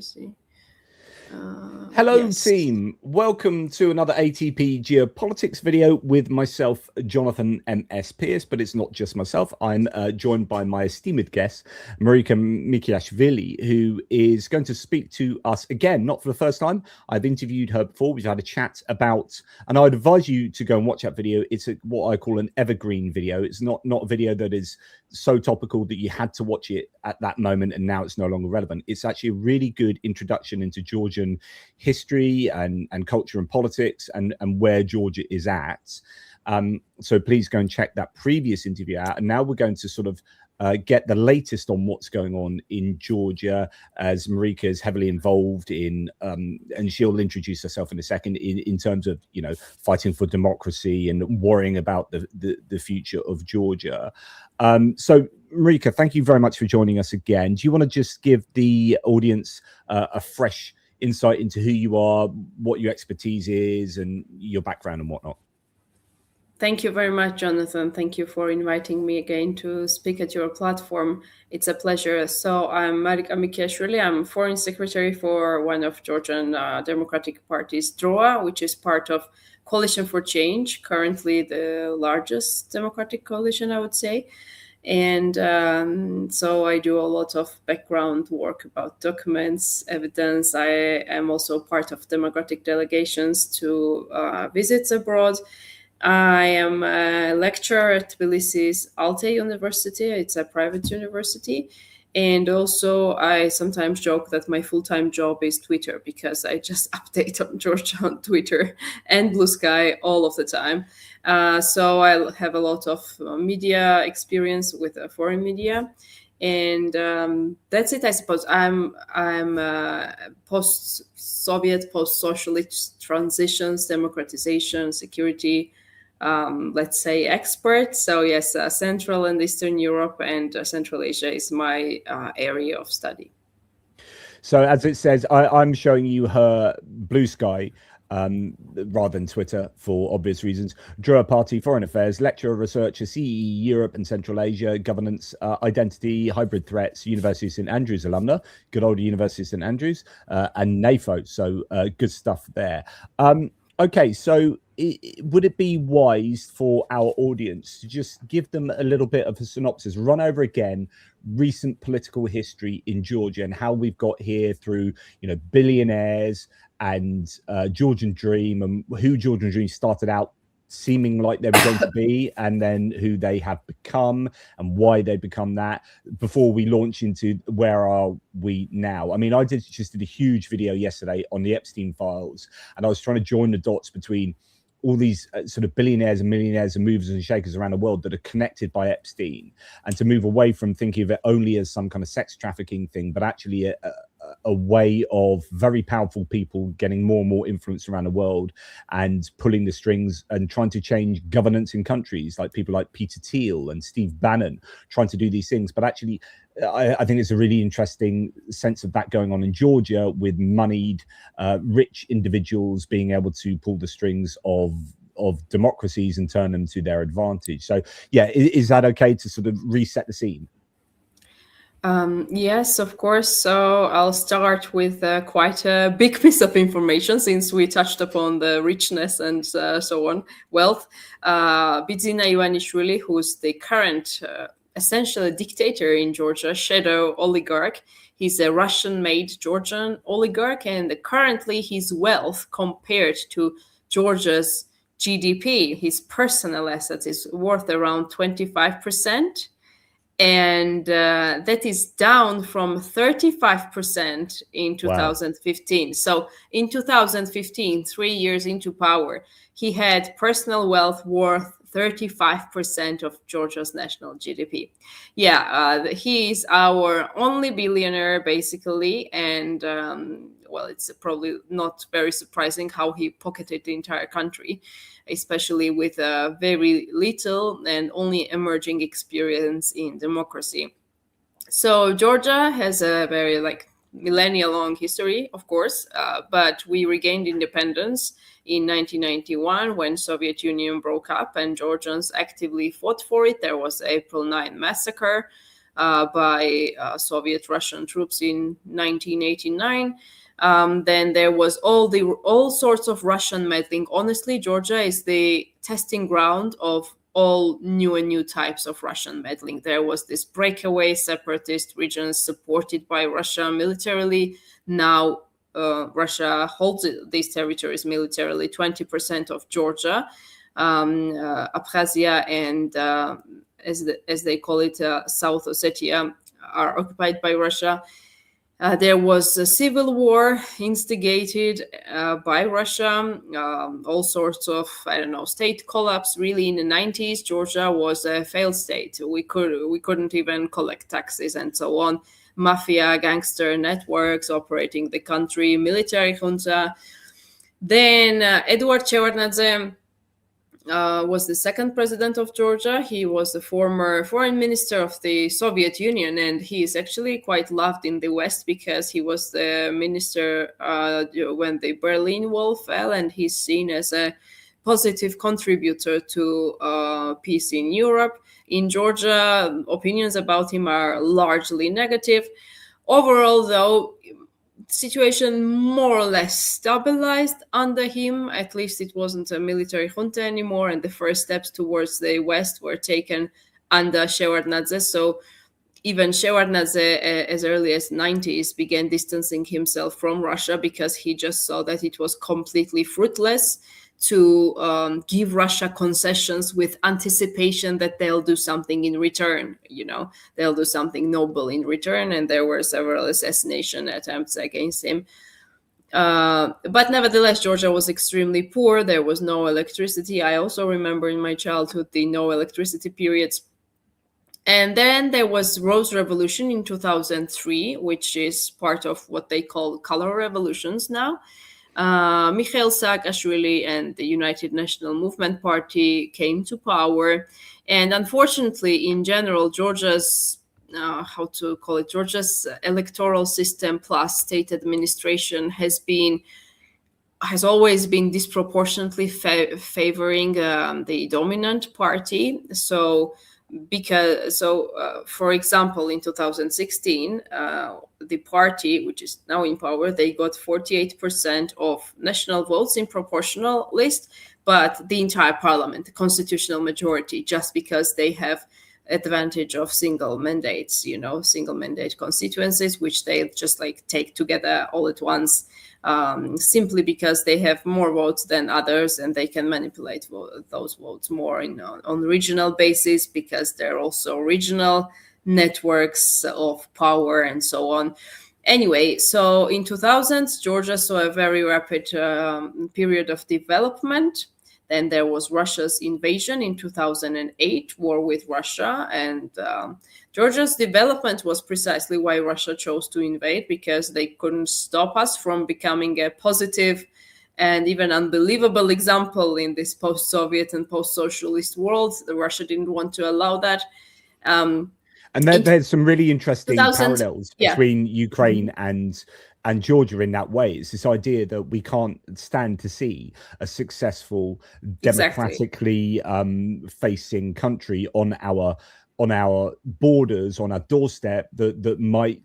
see. Hello, Yes. team. Welcome to another ATP Geopolitics video with myself, Jonathan M.S. Pierce, but it's not just myself. I'm joined by my esteemed guest, Marika Mikiashvili, who is going to speak to us again, not for the first time. I've interviewed her before. We've had a chat about, and I'd advise you to go and watch that video. It's what I call an evergreen video. It's not a video that is so topical that you had to watch it at that moment and now it's no longer relevant. It's actually a really good introduction into Georgian history and culture and politics and where Georgia is at. So please go and check that previous interview out. And now we're going to sort of get the latest on what's going on in Georgia, as Marika is heavily involved in, and she'll introduce herself in a second, in terms of, you know, fighting for democracy and worrying about the future of Georgia. So Marika, thank you very much for joining us again. Do you want to just give the audience a fresh insight into who you are, what your expertise is, and your background and whatnot? Thank you very much, Jonathan. Thank you for inviting me again to speak at your platform. It's a pleasure. So I'm Marika Mikiashvili. I'm Foreign Secretary for one of Georgian Democratic Party's DROA, which is part of Coalition for Change, currently the largest democratic coalition, I would say. And so I do a lot of background work about documents, evidence. I am also part of democratic delegations to visits abroad. I am a lecturer at Tbilisi's Alte University. It's a private university. And also, I sometimes joke that my full-time job is Twitter, because I just update on Georgia on Twitter and Blue Sky all of the time. So I have a lot of media experience with foreign media. And that's it, I suppose. I'm post-Soviet, post-socialist transitions, democratization, security, let's say, expert. So yes, Central and Eastern Europe and Central Asia is my area of study. So as it says, I'm showing you her Blue Sky rather than Twitter for obvious reasons. DROA Party, Foreign Affairs, lecturer, researcher, CEE, Europe and Central Asia, governance, identity, hybrid threats, University of St Andrews alumna, good old University of St Andrews, and NAFO. So good stuff there. Okay, so would it be wise for our audience to just give them a little bit of a synopsis, run over again recent political history in Georgia and how we've got here through, you know, billionaires and Georgian Dream, and who Georgian Dream started out seeming like they were going to be, and then who they have become and why they become that, before we launch into where are we now. I mean, I just did a huge video yesterday on the Epstein files, and I was trying to join the dots between all these sort of billionaires and millionaires and movers and shakers around the world that are connected by Epstein, and to move away from thinking of it only as some kind of sex trafficking thing, but actually a way of very powerful people getting more and more influence around the world and pulling the strings and trying to change governance in countries, like people like Peter Thiel and Steve Bannon trying to do these things. But actually, I think it's a really interesting sense of that going on in Georgia, with moneyed, rich individuals being able to pull the strings of democracies and turn them to their advantage. So yeah, is that okay to sort of reset the scene? Yes, of course. So I'll start with quite a big piece of information, since we touched upon the richness and so on, wealth. Bidzina Ivanishvili, who's the current essentially dictator in Georgia, shadow oligarch. He's a Russian-made Georgian oligarch, and currently his wealth compared to Georgia's GDP, his personal assets, is worth around 25%. And that is down from 35% in 2015. Wow. So in 2015, 3 years into power, he had personal wealth worth 35% of Georgia's national GDP. Yeah, he is our only billionaire, basically. And, well, it's probably not very surprising how he pocketed the entire country, especially with very little and only emerging experience in democracy. So Georgia has a very millennia-long history, of course, but we regained independence in 1991 when Soviet Union broke up and Georgians actively fought for it. There was the April 9 massacre. by Soviet Russian troops in 1989. Then there was all sorts of Russian meddling. Honestly, Georgia is the testing ground of all new types of Russian meddling. There was this breakaway separatist regions supported by Russia militarily. Now Russia holds these territories militarily. 20% of Georgia, Abkhazia, and as they call it, South Ossetia, are occupied by Russia. There was a civil war instigated by Russia, all sorts of, state collapse. Really, in the 90s, Georgia was a failed state. We couldn't even collect taxes and so on. Mafia, gangster networks operating the country, military junta. Then Eduard Shevardnadze was the second president of Georgia. He was the former foreign minister of the Soviet Union, and he is actually quite loved in the West because he was the minister when the Berlin Wall fell, and he's seen as a positive contributor to peace in Europe. In Georgia, opinions about him are largely negative. Overall, though, situation more or less stabilized under him. At least it wasn't a military junta anymore, and the first steps towards the West were taken under Shevardnadze. So even Shevardnadze, as early as 90s, began distancing himself from Russia because he just saw that it was completely fruitless to give Russia concessions with anticipation that they'll do something in return. They'll do something noble in return, and there were several assassination attempts against him. But nevertheless, Georgia was extremely poor. There was no electricity. I also remember in my childhood the no electricity periods. And then there was Rose Revolution in 2003, which is part of what they call color revolutions now. Mikhail Saakashvili and the United National Movement Party came to power. And unfortunately, in general, Georgia's electoral system plus state administration has always been disproportionately favoring the dominant party. For example, in 2016, the party, which is now in power, they got 48% of national votes in proportional list, but the entire parliament, the constitutional majority, just because they have advantage of single mandates, single mandate constituencies, which they just take together all at once, simply because they have more votes than others, and they can manipulate those votes more on regional basis, because there are also regional networks of power and so on. Anyway, so in 2000s, Georgia saw a very rapid period of development. Then there was Russia's invasion in 2008, war with Russia, and Georgia's development was precisely why Russia chose to invade, because they couldn't stop us from becoming a positive and even unbelievable example in this post-Soviet and post-socialist world. Russia didn't want to allow that. And there's some really interesting parallels between Ukraine and Georgia in that way. It's this idea that we can't stand to see a successful, democratically facing country on our borders, on our doorstep, that might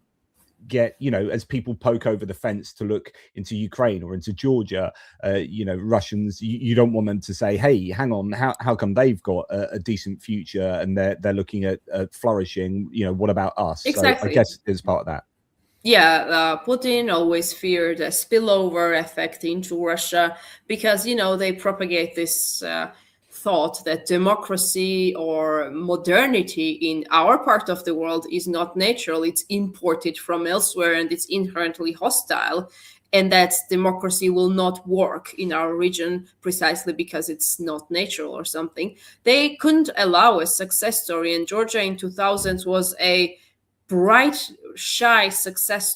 get, as people poke over the fence to look into Ukraine or into Georgia, Russians, you don't want them to say, hey, hang on, how come they've got a decent future and they're looking at flourishing, what about us? Exactly. So I guess it's part of that. Yeah, Putin always feared a spillover effect into Russia because, they propagate this thought that democracy or modernity in our part of the world is not natural. It's imported from elsewhere and it's inherently hostile. And that democracy will not work in our region precisely because it's not natural or something. They couldn't allow a success story. And Georgia in 2000s was a bright, shining bright success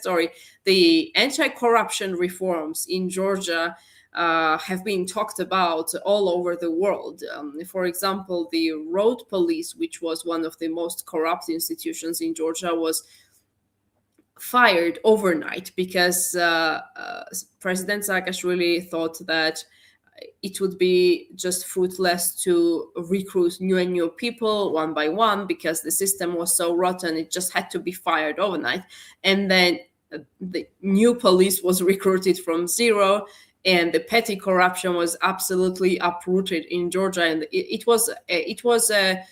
story. The anti-corruption reforms in Georgia have been talked about all over the world. For example, the road police, which was one of the most corrupt institutions in Georgia, was fired overnight because President Saakashvili thought that it would be just fruitless to recruit new and new people one by one, because the system was so rotten, it just had to be fired overnight. And then the new police was recruited from zero, and the petty corruption was absolutely uprooted in Georgia. And it was a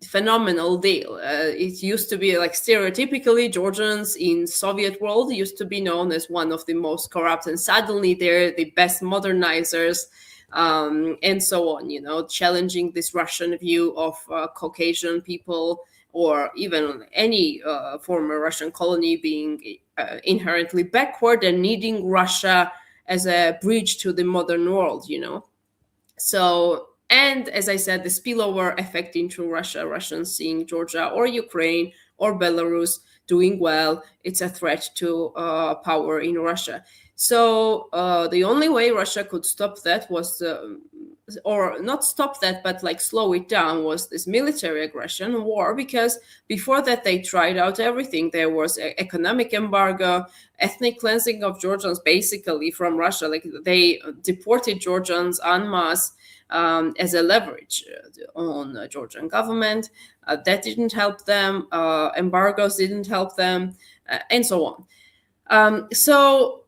phenomenal deal. It used to be like, stereotypically, Georgians in Soviet world used to be known as one of the most corrupt, and suddenly they're the best modernizers, and so on, challenging this Russian view of Caucasian people, or even any former Russian colony being inherently backward and needing Russia as a bridge to the modern world, So, and as I said, the spillover effect into Russia, Russians seeing Georgia or Ukraine or Belarus doing well, it's a threat to power in Russia. So the only way Russia could stop that was, or not stop that, but like slow it down, was this military aggression war, because before that they tried out everything. There was economic embargo, ethnic cleansing of Georgians basically from Russia. Like, they deported Georgians en masse as a leverage on the Georgian government. That didn't help them. Embargoes didn't help them, and so on. So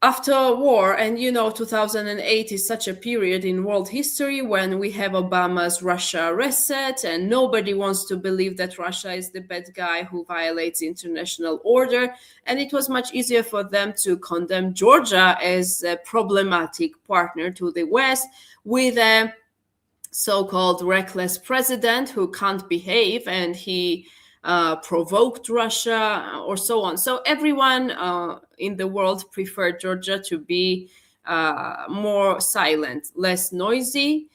after war, and 2008 is such a period in world history when we have Obama's Russia reset, and nobody wants to believe that Russia is the bad guy who violates international order. And it was much easier for them to condemn Georgia as a problematic partner to the West, with a so-called reckless president who can't behave, and he provoked Russia, or so on. So everyone in the world preferred Georgia to be more silent, less noisy,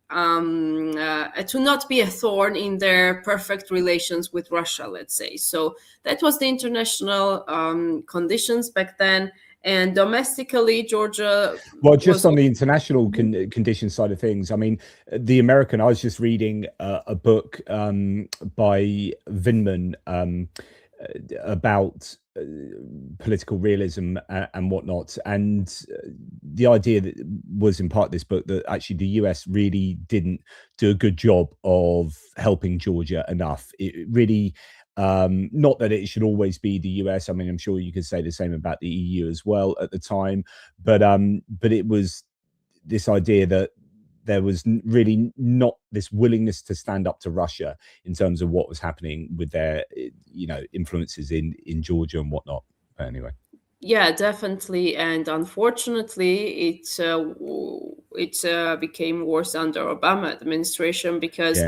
to not be a thorn in their perfect relations with Russia, let's say. So that was the international conditions back then. And domestically, Georgia. Well, just on the international condition side of things, I mean, I was just reading a book by Vindman about political realism and whatnot. And the idea that was in part this book, that actually the US really didn't do a good job of helping Georgia enough. It really, not that it should always be the US. I mean, I'm sure you could say the same about the EU as well at the time, but it was this idea that there was really not this willingness to stand up to Russia in terms of what was happening with their, influences in Georgia and whatnot. But anyway. Yeah, definitely, and unfortunately, it became worse under Obama administration, because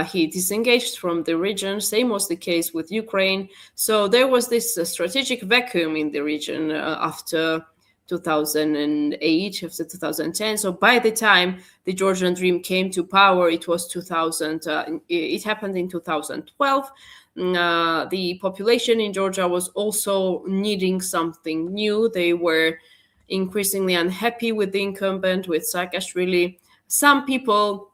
he disengaged from the region. Same was the case with Ukraine. So there was this strategic vacuum in the region after 2008, after 2010. So by the time the Georgian Dream came to power, it was 2000. It happened in 2012. The population in Georgia was also needing something new. They were increasingly unhappy with the incumbent, with Saakashvili. Some people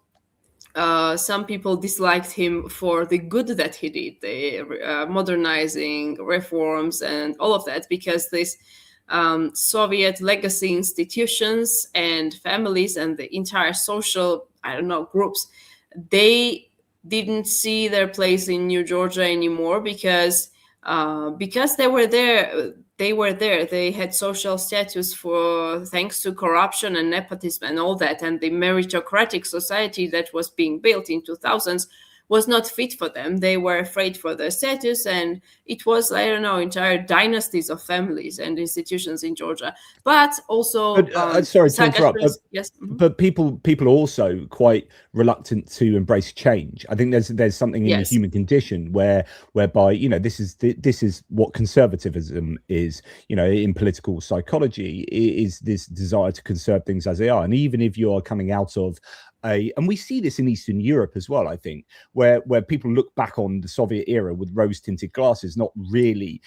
disliked him for the good that he did, the modernizing reforms and all of that, because this Soviet legacy institutions and families and the entire social, groups, they didn't see their place in New Georgia anymore, because they were there. They had social status thanks to corruption and nepotism and all that, and the meritocratic society that was being built in 2000s was not fit for them. They were afraid for their status, and it was, entire dynasties of families and institutions in Georgia. But also, sorry to interrupt. Yes, but people are also quite reluctant to embrace change. I think there's something in the human condition whereby this is what conservatism is. In political psychology, is this desire to conserve things as they are, and even if you are coming out of and we see this in Eastern Europe as well, I think, where people look back on the Soviet era with rose-tinted glasses is not really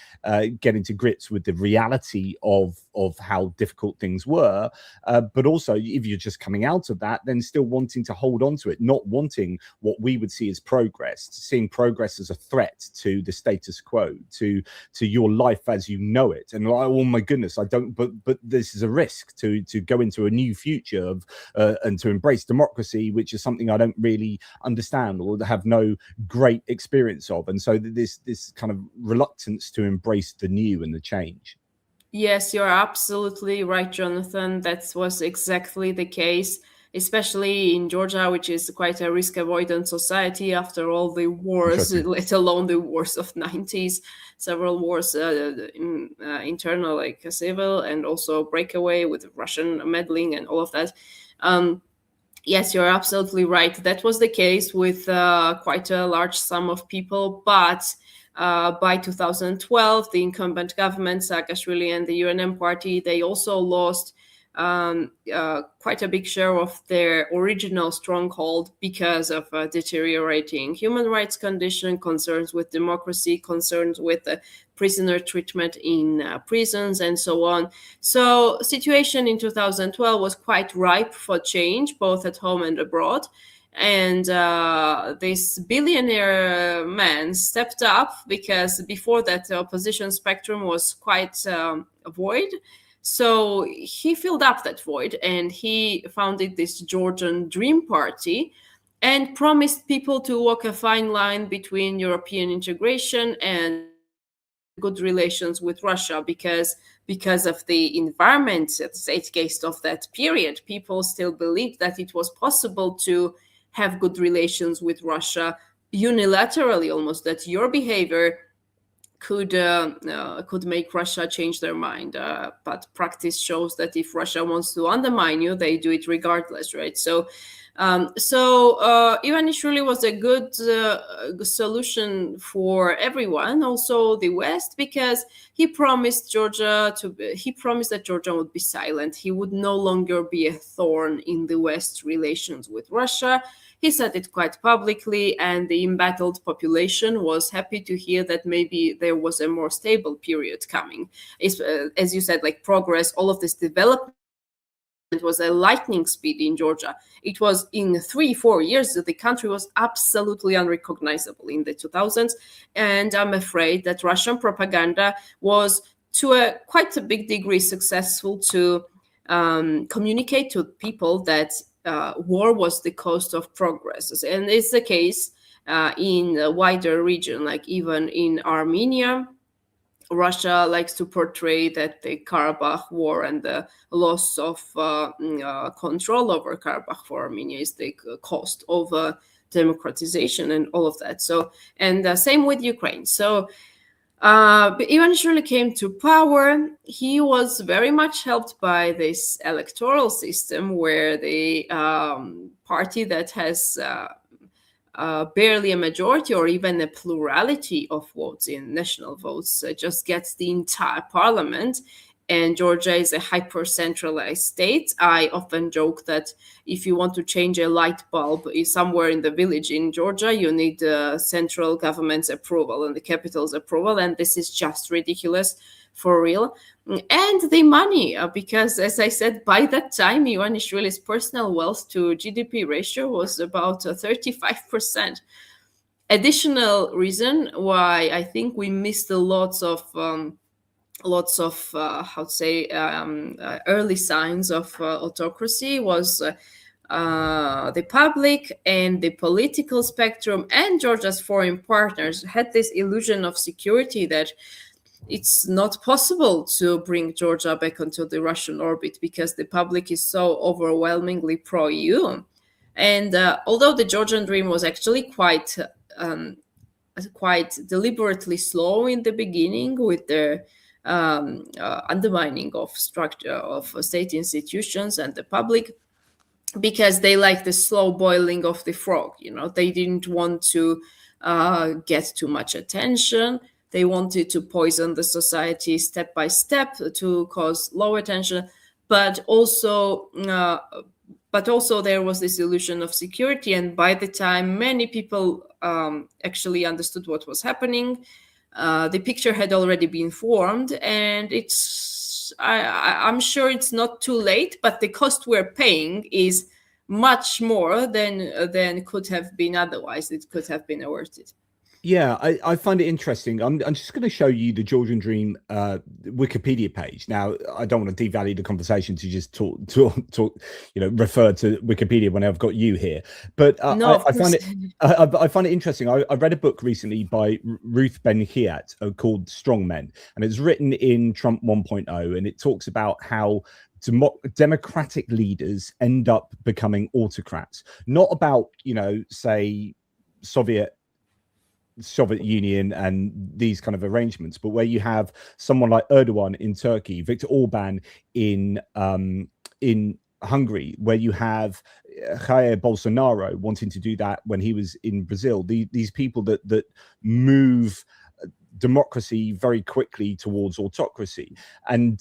getting to grips with the reality of how difficult things were, but also if you're just coming out of that, then still wanting to hold on to it, not wanting what we would see as progress, seeing progress as a threat to the status quo, to your life as you know it. And oh my goodness, I don't, but this is a risk to go into a new future of and to embrace democracy, which is something I don't really understand or have no great experience of. And so this kind of reluctance to embrace the new and the change. Yes, you're absolutely right, Jonathan. That was exactly the case, especially in Georgia, which is quite a risk-avoidant society after all the wars, let alone the wars of 90s, several wars, internal, like civil, and also breakaway with Russian meddling and all of that. Yes, you're absolutely right. That was the case with quite a large sum of people, but by 2012, the incumbent government, Saakashvili and the UNM party, they also lost quite a big share of their original stronghold because of deteriorating human rights condition, concerns with democracy, concerns with prisoner treatment in prisons, and so on. So situation in 2012 was quite ripe for change, both at home and abroad. And this billionaire man stepped up, because before that the opposition spectrum was quite void. So he filled up that void, and he founded this Georgian Dream Party and promised people to walk a fine line between European integration and good relations with Russia, because of the environment, zeitgeist of that period. People still believed that it was possible to have good relations with Russia unilaterally, almost, that your behavior could make Russia change their mind. But practice shows that if Russia wants to undermine you, they do it regardless, right? So Ivanishvili was a good solution for everyone, also the West, because he promised that Georgia would be silent. He would no longer be a thorn in the West's relations with Russia. He said it quite publicly, and the embattled population was happy to hear that maybe there was a more stable period coming. As you said, like progress, all of this development was a lightning speed in Georgia. It was in 3-4 years that the country was absolutely unrecognizable in the 2000s. And I'm afraid that Russian propaganda was to quite a big degree successful to communicate to people that war was the cost of progress. And it's the case in the wider region, like even in Armenia. Russia likes to portray that the Karabakh War and the loss of control over Karabakh for Armenia is the cost of democratization and all of that. So, and same with Ukraine. So, Ivanishvili came to power. He was very much helped by this electoral system, where the party that has barely a majority or even a plurality of votes in national votes just gets the entire parliament. And Georgia is a hyper-centralized state. I often joke that if you want to change a light bulb somewhere in the village in Georgia, you need the central government's approval and the capital's approval. And this is just ridiculous, for real. And the money, because as I said, by that time, Ivanishvili's personal wealth to GDP ratio was about 35%. Additional reason why I think we missed lots of early signs of autocracy was the public and the political spectrum and Georgia's foreign partners had this illusion of security that it's not possible to bring Georgia back onto the Russian orbit because the public is so overwhelmingly pro-EU. And although the Georgian dream was actually quite deliberately slow in the beginning with the undermining of structure of state institutions and the public, because they like the slow boiling of the frog. They didn't want to get too much attention. They wanted to poison the society step by step to cause low attention, but also there was this illusion of security. And by the time many people actually understood what was happening, the picture had already been formed, and I'm sure it's not too late, but the cost we're paying is much more than could have been otherwise. It could have been averted. Yeah, I find it interesting. I'm just going to show you the Georgian Dream Wikipedia page. Now, I don't want to devalue the conversation to just talk, refer to Wikipedia when I've got you here. But No, I find it I find it interesting. I read a book recently by Ruth Ben-Hiat called Strong Men, and it's written in Trump 1.0, and it talks about how democratic leaders end up becoming autocrats, not about, say, Soviet Union and these kind of arrangements, but where you have someone like Erdogan in Turkey, Viktor Orban in Hungary, where you have Jair Bolsonaro wanting to do that when he was in Brazil. These people that move democracy very quickly towards autocracy, and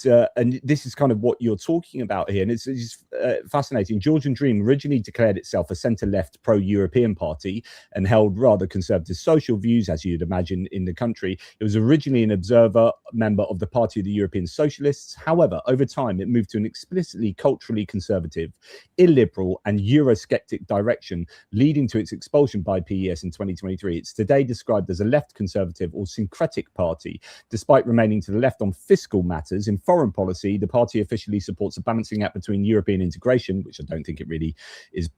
this is kind of what you're talking about here, and it's fascinating. Georgian Dream originally declared itself a centre-left pro-European party and held rather conservative social views, as you'd imagine, in the country. It was originally an observer member of the Party of the European Socialists. However, over time it moved to an explicitly culturally conservative, illiberal and Eurosceptic direction, leading to its expulsion by PES in 2023. It's today described as a left conservative or syncretic party. Despite remaining to the left on fiscal matters, in foreign policy, the party officially supports a balancing act between European integration, which I don't think it really is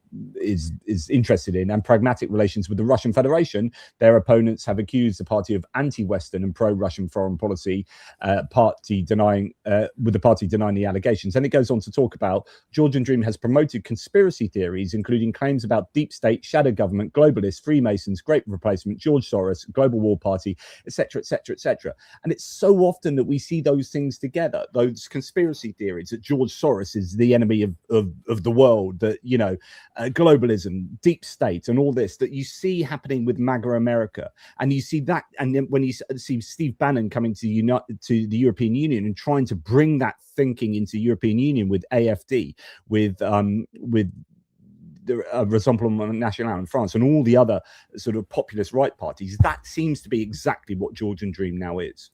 interested in, and pragmatic relations with the Russian Federation. Their opponents have accused the party of anti-Western and pro-Russian foreign policy, with the party denying the allegations. And it goes on to talk about Georgian Dream has promoted conspiracy theories, including claims about deep state, shadow government, globalists, Freemasons, Great Replacement, George Soros, Global War Party, etc., etc., etc. And it's so often that we see those things together, those conspiracy theories that George Soros is the enemy of the world, that, globalism, deep state, and all this that you see happening with MAGA America. And you see that, and then when you see Steve Bannon coming to the European Union and trying to bring that thinking into European Union with AFD, with the Rassemblement National in France, and all the other sort of populist right parties, that seems to be exactly what Georgian Dream now is.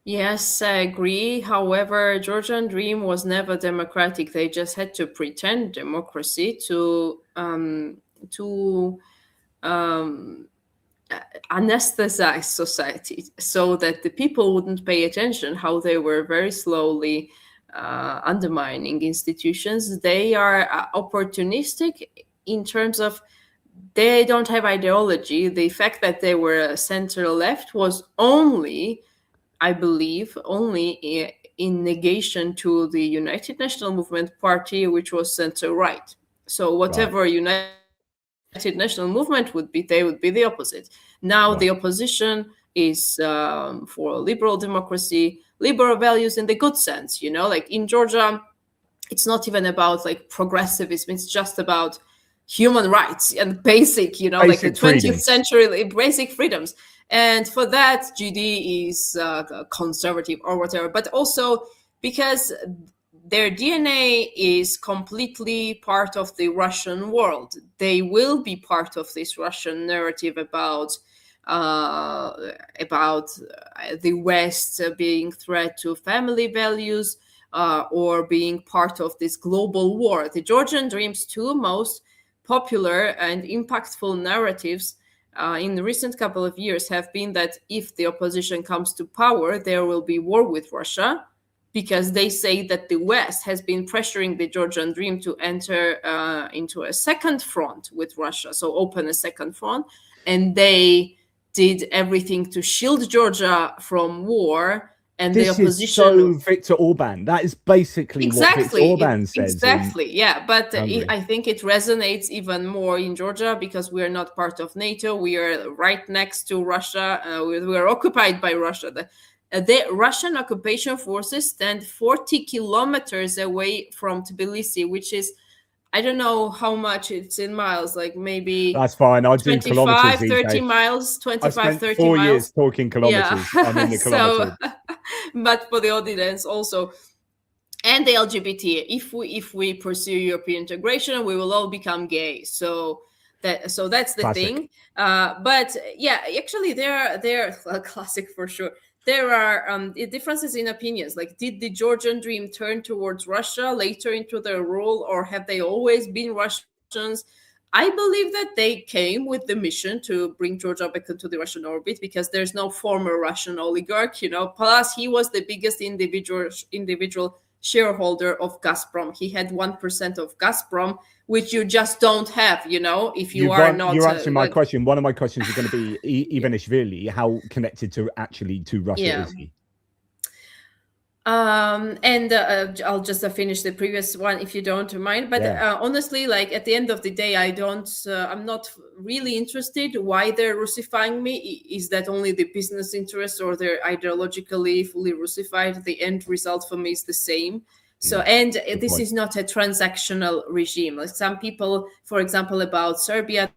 Yes, I agree. However, Georgian Dream was never democratic. They just had to pretend democracy to anesthetize society, so that the people wouldn't pay attention how they were very slowly undermining institutions. They are opportunistic in terms of they don't have ideology. The fact that they were center left was only, I believe, only in negation to the United National Movement Party, which was center right. So whatever United National Movement would be, they would be the opposite. Now the opposition is for liberal democracy, liberal values in the good sense, like in Georgia, it's not even about like progressivism. It's just about human rights and basic, like the 20th century basic freedoms. And for that, GD is conservative or whatever, but also because their DNA is completely part of the Russian world. They will be part of this Russian narrative about the West being threat to family values or being part of this global war. The Georgian Dream's two most popular and impactful narratives in the recent couple of years have been that if the opposition comes to power, there will be war with Russia, because they say that the West has been pressuring the Georgian Dream to enter into a second front with Russia, so open a second front, and they did everything to shield Georgia from war. And this the opposition is so Viktor Orban. That is basically what Viktor Orban says. Exactly, yeah. But I think it resonates even more in Georgia because we are not part of NATO. We are right next to Russia. We are occupied by Russia. The Russian occupation forces stand 40 kilometers away from Tbilisi, which is, I don't know how much it's in miles, like maybe that's fine. I'll do 25, kilometers 30 miles, 25, I spent 30 4 miles. years talking kilometers. Yeah. I'm in the kilometers. But for the audience also, and the LGBT, if we pursue European integration, we will all become gay. So So that's the Classic. thing. But yeah, actually, they're a classic for sure. There are differences in opinions. Like, did the Georgian dream turn towards Russia later into their rule, or have they always been Russians? I believe that they came with the mission to bring Georgia back into the Russian orbit, because there's no former Russian oligarch, Plus, he was the biggest individual shareholder of Gazprom. He had 1% of Gazprom, which you just don't have, if you are not. You're answering my question. One of my questions is going to be Ivanishvili. How connected to Russia is he? And I'll just finish the previous one if you don't mind. But honestly, like, at the end of the day, I'm not really interested why they're Russifying me. Is that only the business interest, or they're ideologically fully Russified? The end result for me is the same. So, and this is not a transactional regime. Like some people, for example, about Serbia,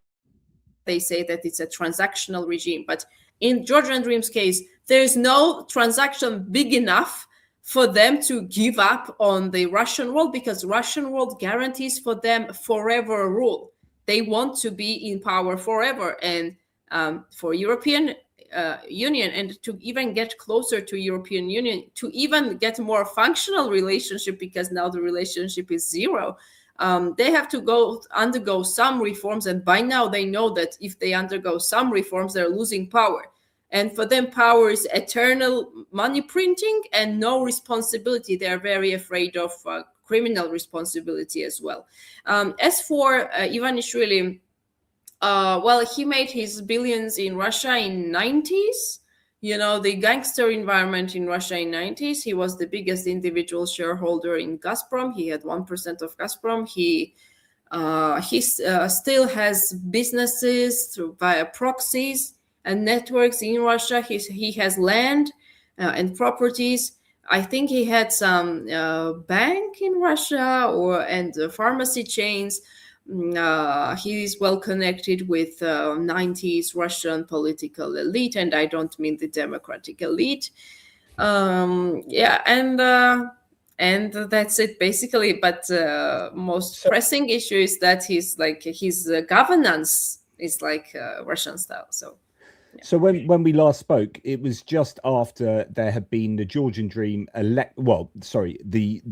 they say that it's a transactional regime. But in Georgian Dream's case, there's no transaction big enough for them to give up on the Russian world, because Russian world guarantees for them forever rule. They want to be in power forever. And for European Union, and to even get closer to European Union, to even get more functional relationship, because now the relationship is zero, they have to undergo some reforms. And by now they know that if they undergo some reforms, they're losing power. And for them, power is eternal money printing and no responsibility. They're very afraid of criminal responsibility as well. As for Ivanishvili, well, he made his billions in Russia in 90s. The gangster environment in Russia in 90s. He was the biggest individual shareholder in Gazprom. He had 1% of Gazprom. He still has businesses via proxies and networks in Russia. He has land and properties. I think he had some bank in Russia and pharmacy chains. He is well connected with 90s Russian political elite, and I don't mean the democratic elite. And that's it basically. But most pressing issue is that his governance is like Russian style. So when we last spoke, it was just after there had been the Georgian Dream the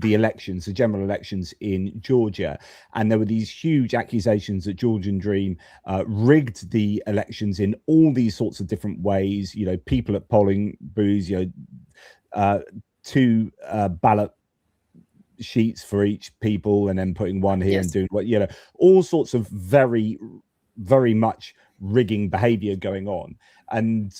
elections, the general elections in Georgia, and there were these huge accusations that Georgian Dream rigged the elections in all these sorts of different ways. People at polling booths, two ballot sheets for each people, and then putting one here and doing all sorts of very, very much rigging behavior going on. And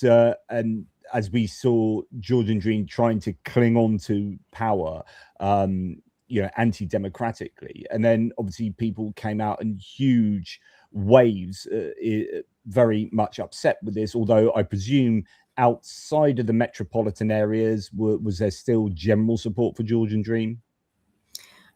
as we saw Georgian Dream trying to cling on to power, anti-democratically, and then obviously people came out in huge waves, very much upset with this. Although I presume outside of the metropolitan areas, was there still general support for Georgian Dream?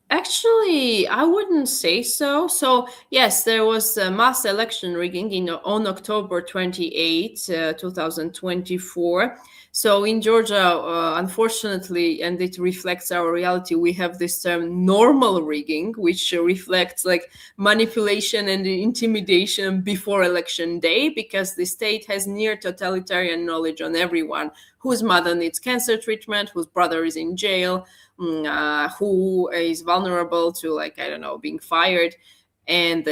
Actually, I wouldn't say so. So, yes, there was mass election rigging on October 28, 2024. So in Georgia, unfortunately, and it reflects our reality, we have this term normal rigging, which reflects like manipulation and intimidation before election day, because the state has near totalitarian knowledge on everyone, whose mother needs cancer treatment, whose brother is in jail, who is vulnerable to being fired. And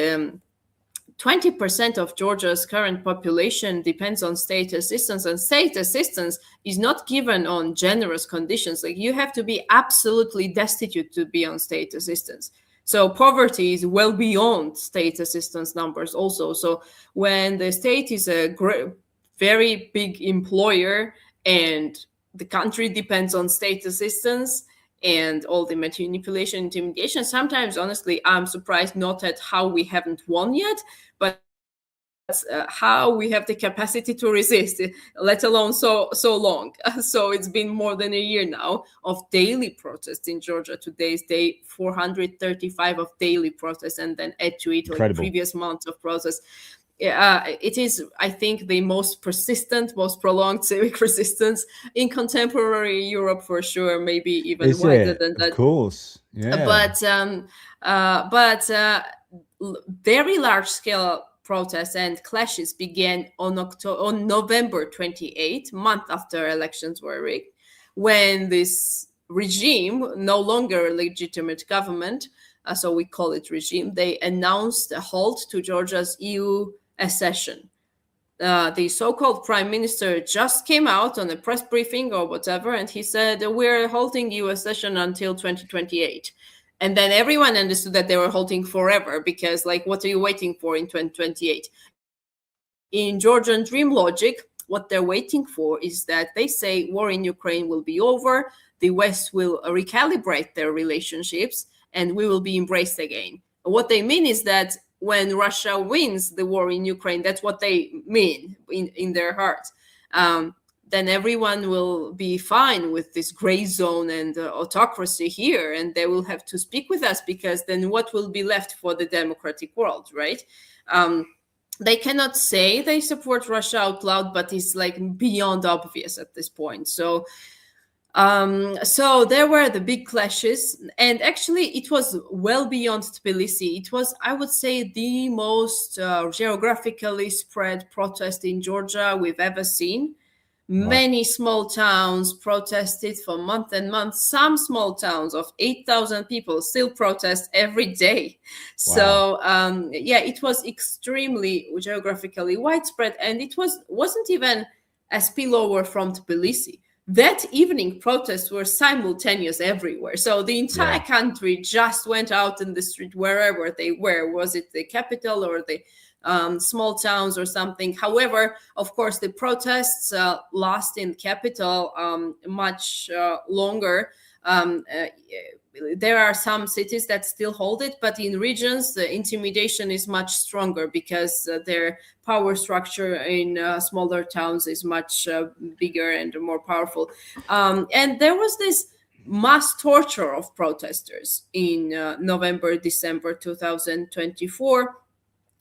20% of Georgia's current population depends on state assistance, and state assistance is not given on generous conditions. Like, you have to be absolutely destitute to be on state assistance. So poverty is well beyond state assistance numbers also. So when the state is a very big employer and the country depends on state assistance and all the manipulation, intimidation, sometimes, honestly, I'm surprised not at how we haven't won yet, but how we have the capacity to resist, let alone so long. So it's been more than a year now of daily protests in Georgia. Today's day, 435 of daily protests, and then add to it like previous months of protests. It is, I think, the most persistent, most prolonged civic resistance in contemporary Europe, for sure. Maybe even wider than that. Of course, yeah. But very large scale protests and clashes began on November 28th, month after elections were rigged, when this regime, no longer a legitimate government, so we call it regime, they announced a halt to Georgia's EU accession. The so-called prime minister just came out on a press briefing or whatever, and he said, we're halting EU accession until 2028. And then everyone understood that they were halting forever, because, like, what are you waiting for in 2028? In Georgian dream logic, what they're waiting for is that they say war in Ukraine will be over, the West will recalibrate their relationships, and we will be embraced again. What they mean is that when Russia wins the war in Ukraine, that's what they mean in their heart, then everyone will be fine with this gray zone and autocracy here, and they will have to speak with us, because then what will be left for the democratic world, right? They cannot say they support Russia out loud, but it's like beyond obvious at this point. So there were the big clashes, and actually it was well beyond Tbilisi. It was, I would say, the most geographically spread protest in Georgia we've ever seen. Many small towns protested for months and months. Some small towns of 8,000 people still protest every day. So it was extremely geographically widespread, and it wasn't even a spillover from Tbilisi. That evening, protests were simultaneous everywhere. So the entire country just went out in the street wherever they were. Was it the capital or the small towns or something? However, of course, the protests last in capital much longer. There are some cities that still hold it, but in regions, the intimidation is much stronger, because their power structure in smaller towns is much bigger and more powerful. And there was this mass torture of protesters in November, December 2024,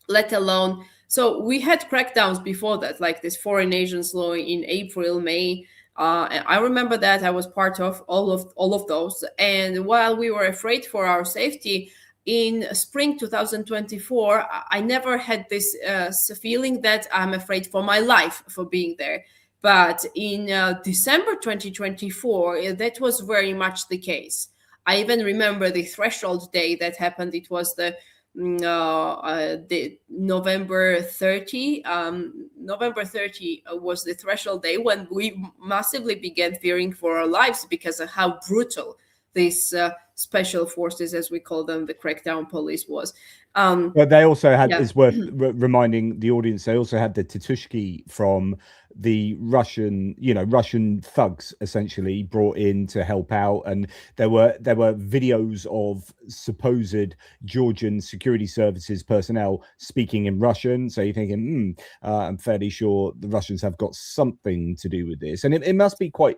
let alone, so we had crackdowns before that, like this foreign agents law in April, May. I remember that I was part of all of those. And while we were afraid for our safety, in spring 2024, I never had this feeling that I'm afraid for my life for being there. But in December 2024, that was very much the case. I even remember the threshold day that happened. It was the November 30. November 30 was the threshold day when we massively began fearing for our lives, because of how brutal these special forces, as we call them, the crackdown police, was. But they also had, it's worth reminding the audience, they also had the Titushki from the Russian thugs, essentially brought in to help out, and there were videos of supposed Georgian security services personnel speaking in Russian. So you're thinking, I'm fairly sure the Russians have got something to do with this, and it must be quite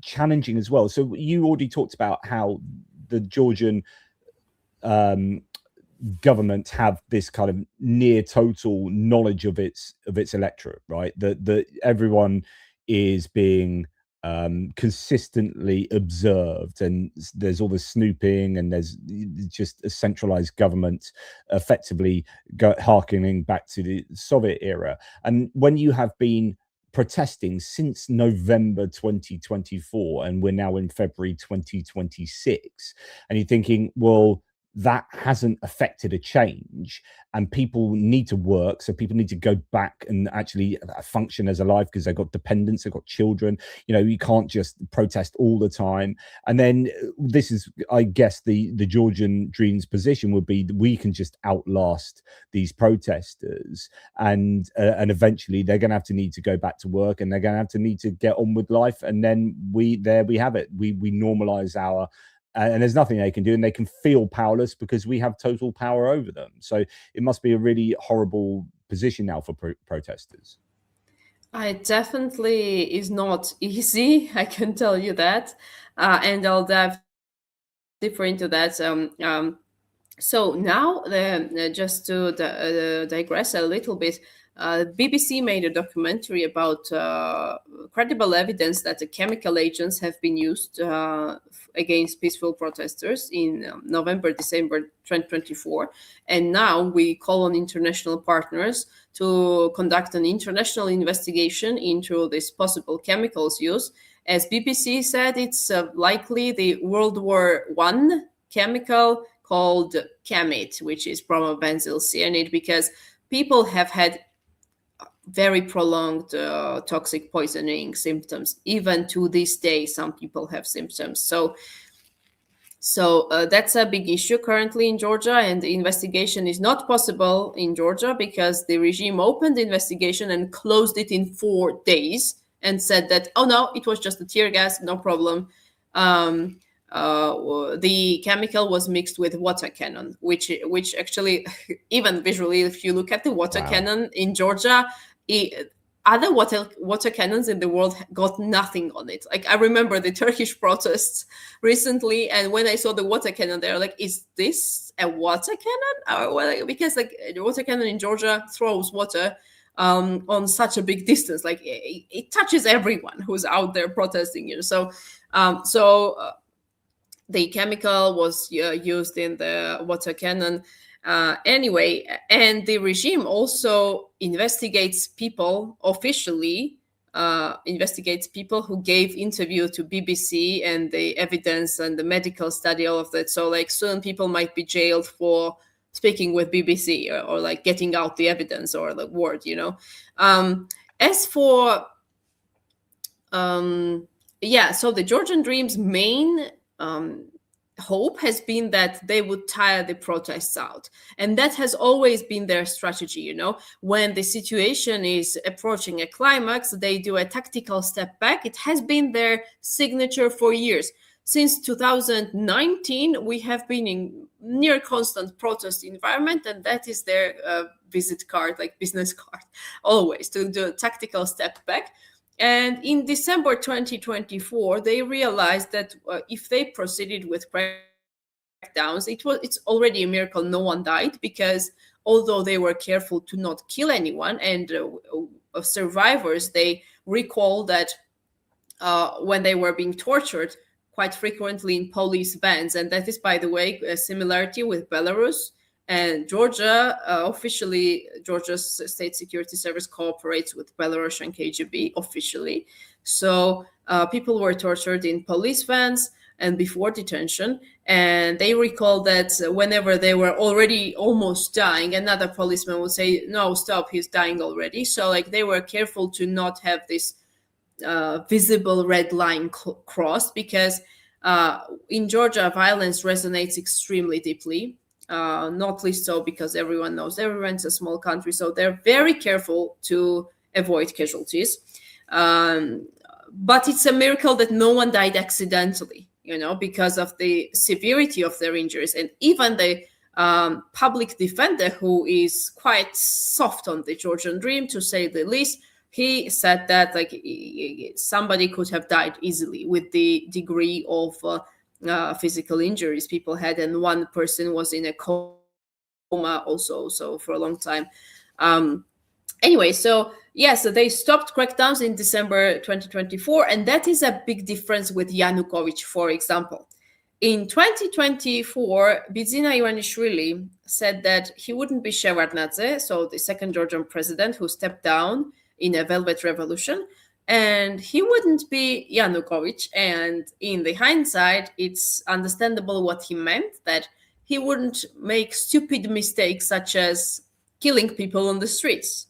challenging as well. So you already talked about how the Georgian government have this kind of near total knowledge of its electorate, right? That everyone is being consistently observed, and there's all the snooping, and there's just a centralized government effectively harkening back to the Soviet era. And when you have been protesting since November 2024, and we're now in February 2026, and you're thinking, well, that hasn't affected a change, and people need to work, so people need to go back and actually function as a life, because they've got dependents, they've got children. You can't just protest all the time. And then this is, I guess, the Georgian Dream's position would be, we can just outlast these protesters, and eventually they're going to have to need to go back to work, and they're going to have to need to get on with life, and then we have it. We normalize our and there's nothing they can do, and they can feel powerless because we have total power over them. So it must be a really horrible position now for protesters. It definitely is not easy, I can tell you that, and I'll dive deeper into that. So now, just to digress a little bit, BBC made a documentary about credible evidence that the chemical agents have been used against peaceful protesters in November, December 2024. And now we call on international partners to conduct an international investigation into this possible chemicals use. As BBC said, it's likely the World War I chemical called Camate, which is bromobenzyl cyanide, because people have had very prolonged toxic poisoning symptoms. Even to this day, some people have symptoms. So that's a big issue currently in Georgia, and the investigation is not possible in Georgia because the regime opened the investigation and closed it in 4 days and said that, oh no, it was just a tear gas, no problem. The chemical was mixed with water cannon, which actually, even visually, if you look at the water cannon in Georgia, other water cannons in the world got nothing on it. Like, I remember the Turkish protests recently, and when I saw the water cannon, they're like, "Is this a water cannon?" Or well, because like the water cannon in Georgia throws water on such a big distance, like it touches everyone who's out there protesting. The chemical was used in the water cannon. Anyway, and the regime also investigates people officially, investigates people who gave interview to BBC and the evidence and the medical study, all of that. So like soon people might be jailed for speaking with BBC or like getting out the evidence or the word, As for, so the Georgian Dream's main hope has been that they would tire the protests out. And that has always been their strategy, When the situation is approaching a climax, they do a tactical step back. It has been their signature for years. Since 2019, we have been in near constant protest environment, and that is their visit card, like business card, always to do a tactical step back. And in December 2024, they realized that if they proceeded with crackdowns, it's already a miracle no one died, because although they were careful to not kill anyone, and survivors, they recall that when they were being tortured quite frequently in police vans, and that is, by the way, a similarity with Belarus. And Georgia, officially, Georgia's State Security Service cooperates with Belarusian KGB officially. So people were tortured in police vans and before detention. And they recall that whenever they were already almost dying, another policeman would say, "No, stop, he's dying already." So like they were careful to not have this visible red line crossed, because in Georgia, violence resonates extremely deeply. Not least so because everyone knows everyone's a small country, so they're very careful to avoid casualties. But it's a miracle that no one died accidentally, because of the severity of their injuries. And even the public defender, who is quite soft on the Georgian Dream, to say the least, he said that like somebody could have died easily with the degree of physical injuries people had, and one person was in a coma also, so for a long time. Anyway, so they stopped crackdowns in December 2024, and that is a big difference with Yanukovych, for example. In 2024, Bidzina Ivanishvili said that he wouldn't be Shevardnadze, so the second Georgian president who stepped down in a Velvet Revolution, and he wouldn't be Yanukovych. And in the hindsight, it's understandable what he meant, that he wouldn't make stupid mistakes such as killing people on the streets,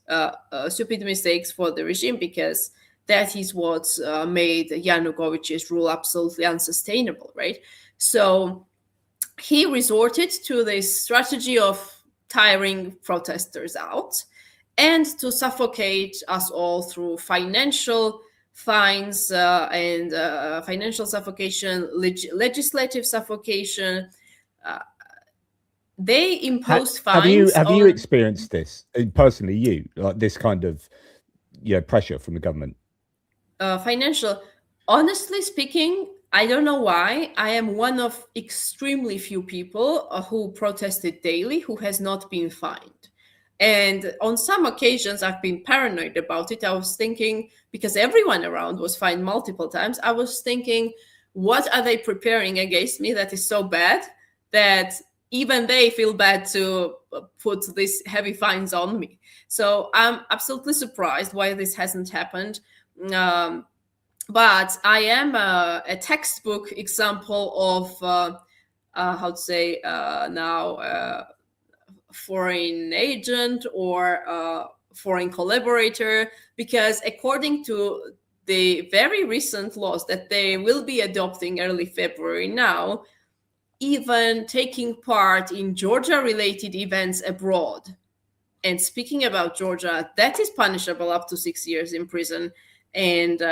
stupid mistakes for the regime, because that is what made Yanukovych's rule absolutely unsustainable, right? So he resorted to this strategy of tiring protesters out and to suffocate us all through financial fines and financial suffocation, legislative suffocation. They imposed fines. Have you experienced this personally? You like this kind of pressure from the government? Financial. Honestly speaking, I don't know why. I am one of extremely few people who protested daily who has not been fined. And on some occasions, I've been paranoid about it. I was thinking, because everyone around was fined multiple times, I was thinking, what are they preparing against me that is so bad that even they feel bad to put these heavy fines on me? So I'm absolutely surprised why this hasn't happened. But I am a textbook example of how to say now foreign agent or foreign collaborator, because according to the very recent laws that they will be adopting early February now, even taking part in Georgia-related events abroad, and speaking about Georgia, that is punishable up to 6 years in prison. And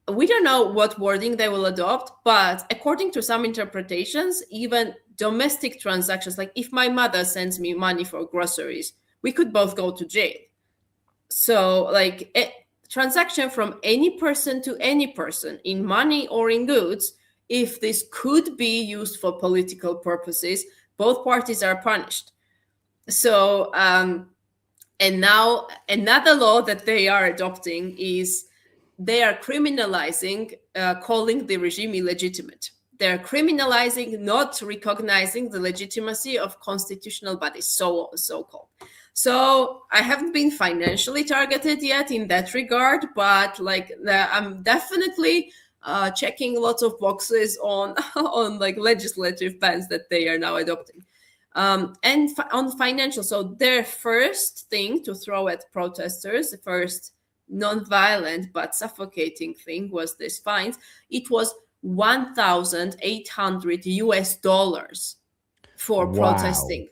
we don't know what wording they will adopt, but according to some interpretations, even domestic transactions, like if my mother sends me money for groceries, we could both go to jail. So like a transaction from any person to any person in money or in goods, if this could be used for political purposes, both parties are punished. So and now another law that they are adopting is they are criminalizing calling the regime illegitimate. They're criminalizing not recognizing the legitimacy of constitutional bodies, so-called. So I haven't been financially targeted yet in that regard, but like I'm definitely checking lots of boxes on on like legislative bans that they are now adopting. And on financial, so their first thing to throw at protesters, the first non-violent but suffocating thing was this fines. It was $1,800 for protesting.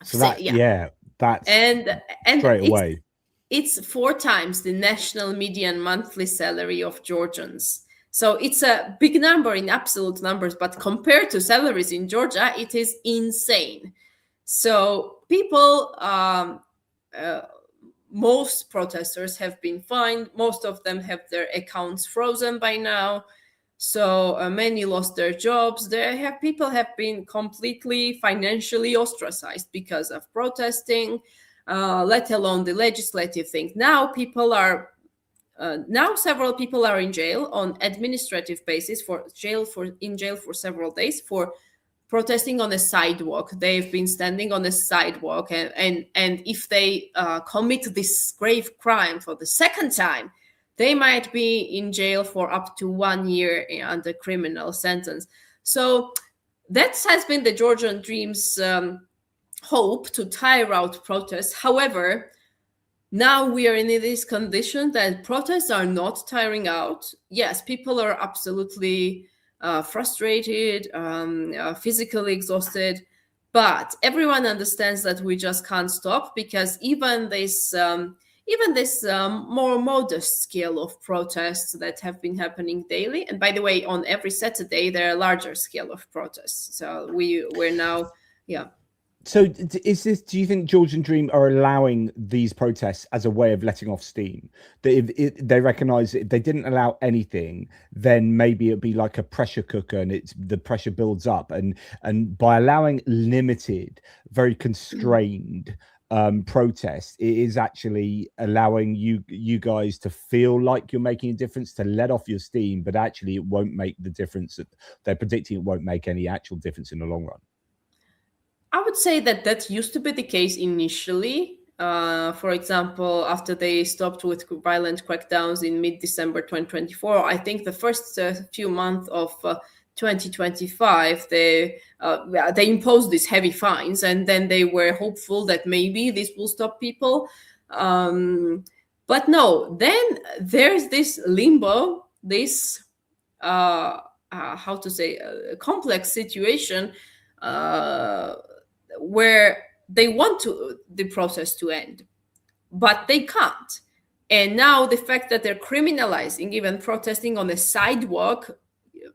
So that, yeah, that's and straight away. It's 4 times the national median monthly salary of Georgians. So it's a big number in absolute numbers, but compared to salaries in Georgia, it is insane. So people, most protesters have been fined. Most of them have their accounts frozen by now. So many lost their jobs. People have been completely financially ostracized because of protesting, let alone the legislative thing. Now people are now several people are in jail on administrative basis in jail for several days for protesting on a sidewalk. They've been standing on a sidewalk, and if they commit this grave crime for the second time, they might be in jail for up to 1 year under criminal sentence. So that has been the Georgian Dream's hope to tire out protests. However, now we are in this condition that protests are not tiring out. Yes, people are absolutely frustrated, physically exhausted, but everyone understands that we just can't stop, because even this more modest scale of protests that have been happening daily, and by the way, on every Saturday there are larger scale of protests. So we're now, yeah. So do you think Georgian Dream are allowing these protests as a way of letting off steam? That if they recognize that if they didn't allow anything, then maybe it'd be like a pressure cooker, and the pressure builds up, and by allowing limited, very constrained protest, it is actually allowing you guys to feel like you're making a difference, to let off your steam, but actually it won't make the difference. They're predicting it won't make any actual difference in the long run. I would say that used to be the case initially. For example, after they stopped with violent crackdowns in mid-December 2024, I think the first few months of 2025, they imposed these heavy fines, and then they were hopeful that maybe this will stop people. But no, then there's this limbo, this complex situation where they want the process to end, but they can't. And now the fact that they're criminalizing even protesting on a sidewalk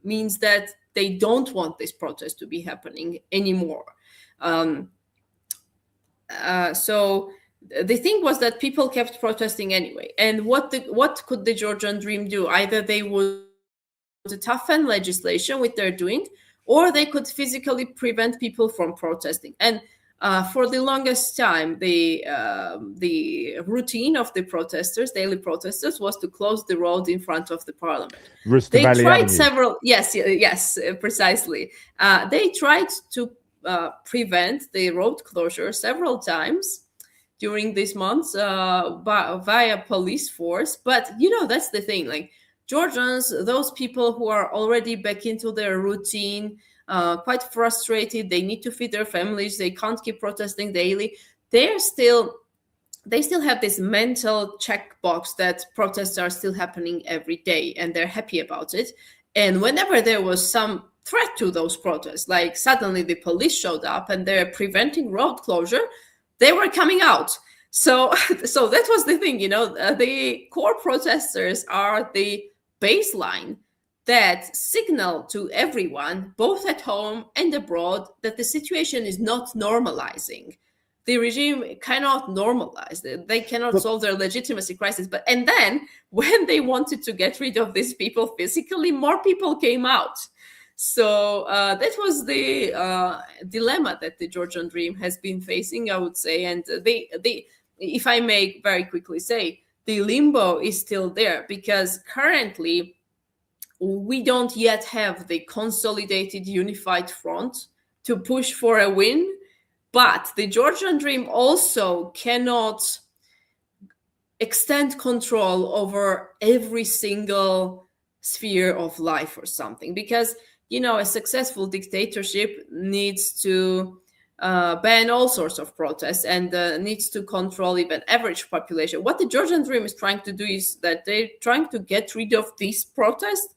means that they don't want this protest to be happening anymore. So the thing was that people kept protesting anyway. And what could the Georgian Dream do? Either they would toughen legislation, which they're doing, or they could physically prevent people from protesting. And For the longest time, the routine of the protesters, daily protesters, was to close the road in front of the parliament. They Rustaveli tried Avenue. several, yes, precisely. They tried to prevent the road closure several times during these months via police force. But that's the thing. Like Georgians, those people who are already back into their routine, quite frustrated. They need to feed their families. They can't keep protesting daily. They still have this mental checkbox that protests are still happening every day, and they're happy about it. And whenever there was some threat to those protests, like suddenly the police showed up and they're preventing road closure, they were coming out. So that was the thing, the core protesters are the baseline that signal to everyone, both at home and abroad, that the situation is not normalizing. The regime cannot normalize it. They cannot solve their legitimacy crisis. And then when they wanted to get rid of these people physically, more people came out. So that was the dilemma that the Georgian Dream has been facing, I would say. And if I may very quickly say, the limbo is still there because currently we don't yet have the consolidated unified front to push for a win. But the Georgian Dream also cannot extend control over every single sphere of life or something, because a successful dictatorship needs to ban all sorts of protests and needs to control even average population. What the Georgian Dream is trying to do is that they're trying to get rid of these protests,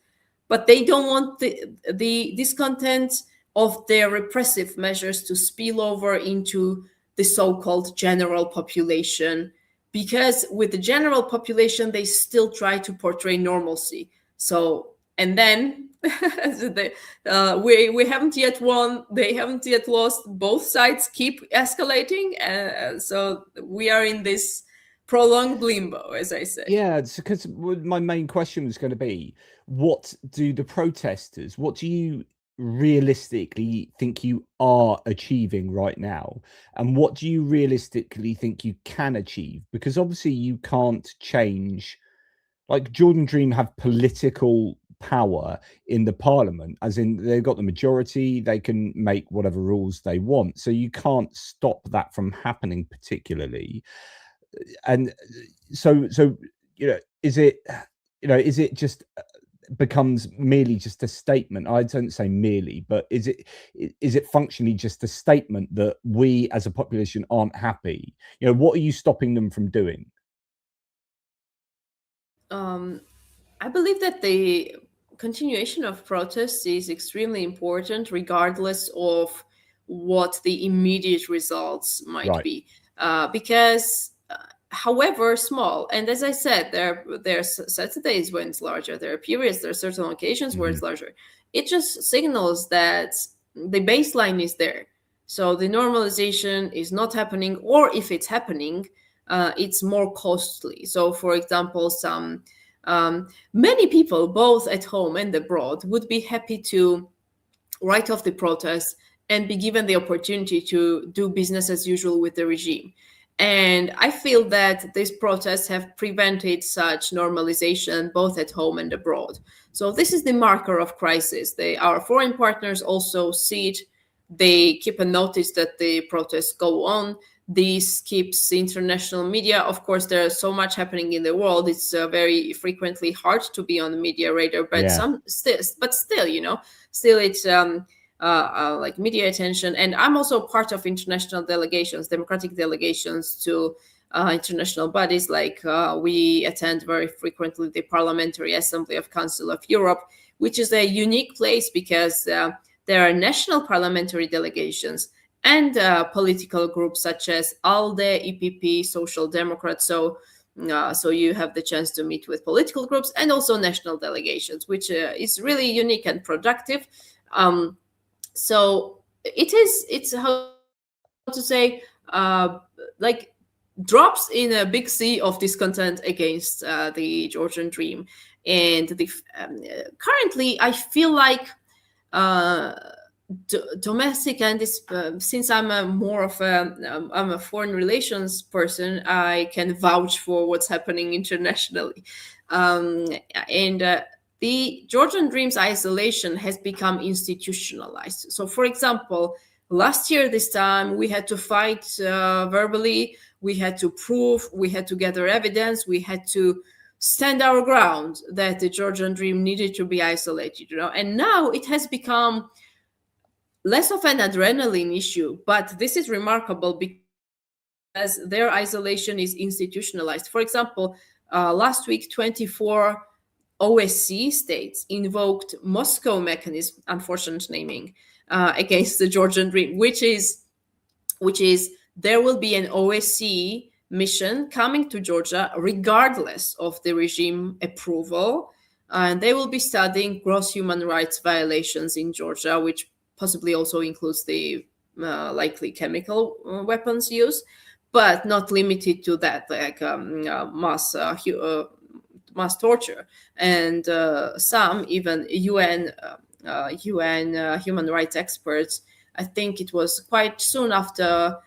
but they don't want the discontent of their repressive measures to spill over into the so-called general population, because with the general population, they still try to portray normalcy. So, and then we haven't yet won, they haven't yet lost, both sides keep escalating. So we are in this prolonged limbo, as I say. Yeah, because my main question was going to be, what do you realistically think you are achieving right now, and what do you realistically think you can achieve? Because obviously you can't change, like Georgian Dream have political power in the parliament, as in they've got the majority, they can make whatever rules they want, so you can't stop that from happening particularly. And so is it just becomes merely just a statement? I don't say merely, but is it functionally just a statement that we as a population aren't happy? What are you stopping them from doing? I believe that the continuation of protests is extremely important, regardless of what the immediate results might be, because however small, and as I said, there are certain days when it's larger, there are periods, there are certain occasions where it's larger. It just signals that the baseline is there. So the normalization is not happening, or if it's happening, it's more costly. So for example, many people, both at home and abroad, would be happy to write off the protests and be given the opportunity to do business as usual with the regime. And I feel that these protests have prevented such normalization both at home and abroad. So this is the marker of crisis. Our foreign partners also see it. They keep a notice that the protests go on. This keeps the international media. Of course, there's so much happening in the world. It's very frequently hard to be on the media radar, but still, it's like media attention. And I'm also part of international delegations, democratic delegations to international bodies. Like we attend very frequently the Parliamentary Assembly of Council of Europe, which is a unique place because there are national parliamentary delegations and political groups such as ALDE, EPP, Social Democrats. So you have the chance to meet with political groups and also national delegations, which is really unique and productive. So it's how to say, like drops in a big sea of discontent against the Georgian Dream. And currently, I feel like domestic, and this, since I'm I'm a foreign relations person, I can vouch for what's happening internationally. And the Georgian Dream's isolation has become institutionalized. So, for example, last year this time we had to fight verbally, we had to prove, we had to gather evidence, we had to stand our ground that the Georgian Dream needed to be isolated, and now it has become less of an adrenaline issue, but this is remarkable because their isolation is institutionalized. For example, last week, 24 OSCE states invoked Moscow mechanism, unfortunate naming, against the Georgian Dream, which is there will be an OSCE mission coming to Georgia regardless of the regime approval, and they will be studying gross human rights violations in Georgia, which possibly also includes the likely chemical weapons use, but not limited to that, like mass torture. And some even UN human rights experts, I think it was quite soon after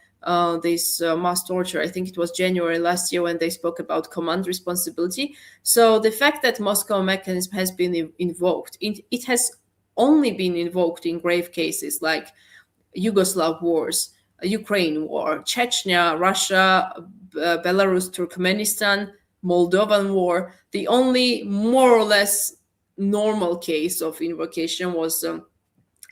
this mass torture, I think it was January last year, when they spoke about command responsibility. So the fact that Moscow mechanism has been invoked, it has only been invoked in grave cases like Yugoslav wars, Ukraine war, Chechnya, Russia, Belarus, Turkmenistan, Moldovan war. The only more or less normal case of invocation was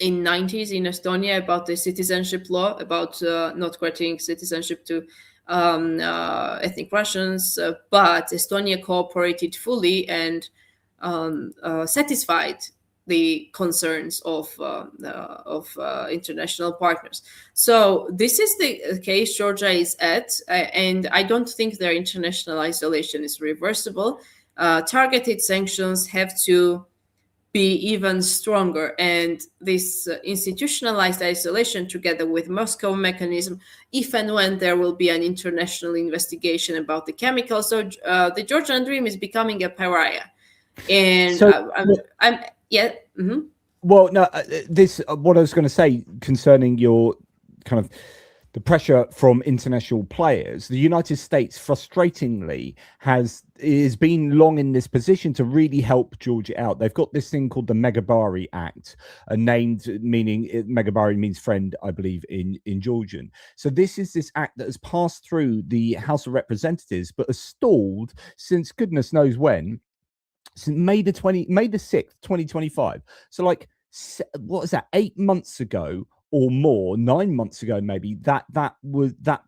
in 90s in Estonia about the citizenship law, about not granting citizenship to ethnic Russians, but Estonia cooperated fully and satisfied the concerns of international partners. So this is the case Georgia is at, and I don't think their international isolation is reversible. Targeted sanctions have to be even stronger, and this institutionalized isolation, together with Moscow mechanism, if and when there will be an international investigation about the chemicals, so the Georgian Dream is becoming a pariah. And So, I'm yeah. Mm-hmm. well, no, this what I was going to say concerning your kind of the pressure from international players. The United States, frustratingly, has been long in this position to really help Georgia out. They've got this thing called the Megabari Act, Megabari means friend, I believe, in Georgian. So this is this act that has passed through the House of Representatives, but has stalled since goodness knows when. Since May the 6th, 2025. So like, what is that, 8 months ago or more, 9 months ago maybe, that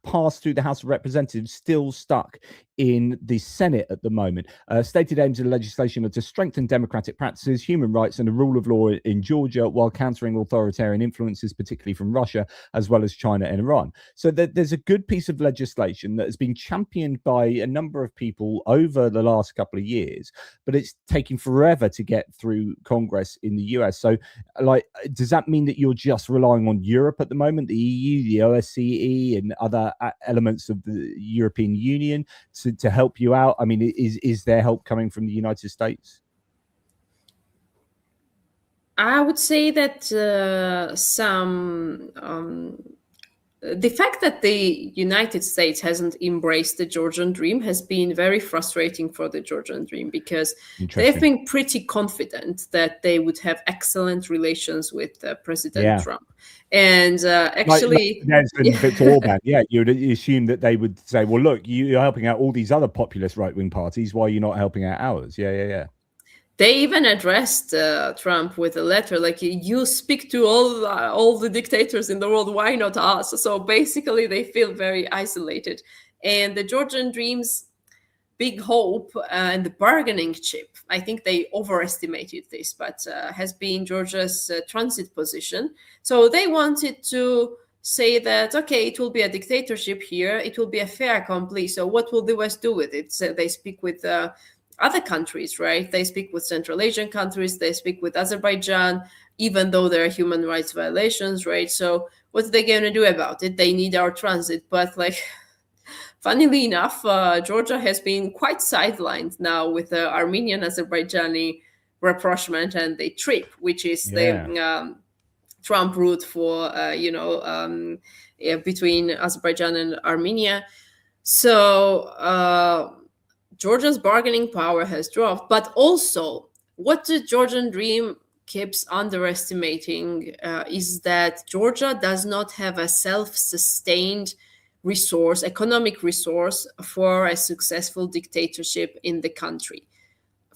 passed through the House of Representatives, still stuck in the Senate at the moment. Stated aims of the legislation are to strengthen democratic practices, human rights, and the rule of law in Georgia, while countering authoritarian influences, particularly from Russia, as well as China and Iran. So there's a good piece of legislation that has been championed by a number of people over the last couple of years, but it's taking forever to get through Congress in the US. So, like, does that mean that you're just relying on Europe at the moment, the EU, the OSCE, and other elements of the European Union to help you out? I mean, is there help coming from the United States? I would say that the fact that the United States hasn't embraced the Georgian Dream has been very frustrating for the Georgian Dream, because they've been pretty confident that they would have excellent relations with President Trump. And actually, Viktor Orban, you'd assume that they would say, well, look, you're helping out all these other populist right-wing parties, why are you not helping out ours? Yeah. They even addressed Trump with a letter like, you speak to all the dictators in the world, why not us? So basically, they feel very isolated. And the Georgian Dream's big hope and the bargaining chip, I think they overestimated this, but has been Georgia's transit position. So they wanted to say that, okay, it will be a dictatorship here, it will be a fait accompli. So what will the West do with it? So they speak with other countries, right? They speak with Central Asian countries, they speak with Azerbaijan, even though there are human rights violations, right? So what's they going to do about it? They need our transit. But like, funnily enough, Georgia has been quite sidelined now with the Armenian-Azerbaijani rapprochement and the TRIP, which is the Trump route for between Azerbaijan and Armenia. So Georgia's bargaining power has dropped, but also what the Georgian dream keeps underestimating is that Georgia does not have a self-sustained economic resource for a successful dictatorship in the country.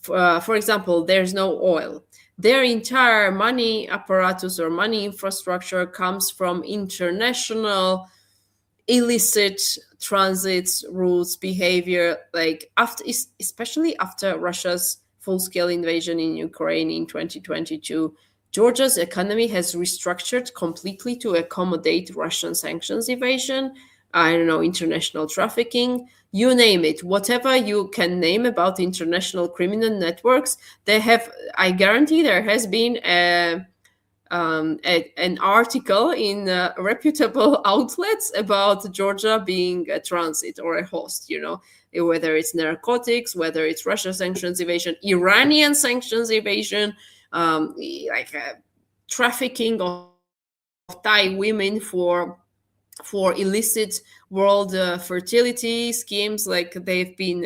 For example, there's no oil. Their entire money apparatus or money infrastructure comes from international illicit transits, routes, behavior, like especially after Russia's full-scale invasion in Ukraine in 2022. Georgia's economy has restructured completely to accommodate Russian sanctions evasion, I don't know, international trafficking, you name it. Whatever you can name about international criminal networks, I guarantee there has been an article in reputable outlets about Georgia being a transit or a host, whether it's narcotics, whether it's Russia sanctions evasion, Iranian sanctions evasion, trafficking of Thai women for illicit world fertility schemes. Like they've been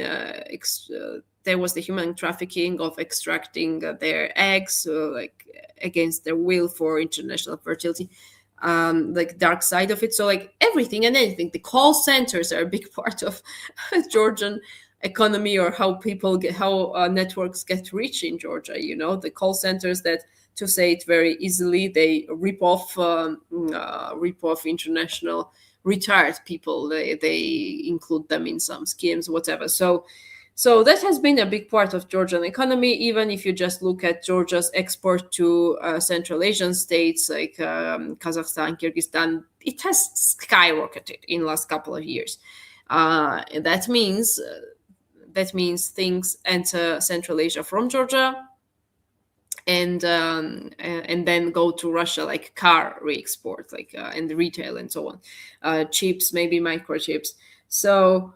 there was the human trafficking of extracting their eggs against their will for international fertility, like dark side of it. So like everything and anything, the call centers are a big part of Georgian economy, or how networks get rich in Georgia. The call centers that, to say it very easily, they rip off international retired people. They include them in some schemes, whatever. So that has been a big part of Georgian economy. Even if you just look at Georgia's export to Central Asian states like Kazakhstan, Kyrgyzstan, it has skyrocketed in the last couple of years. And that means things enter Central Asia from Georgia, and then go to Russia, like car re-export, and retail and so on, chips, maybe microchips. So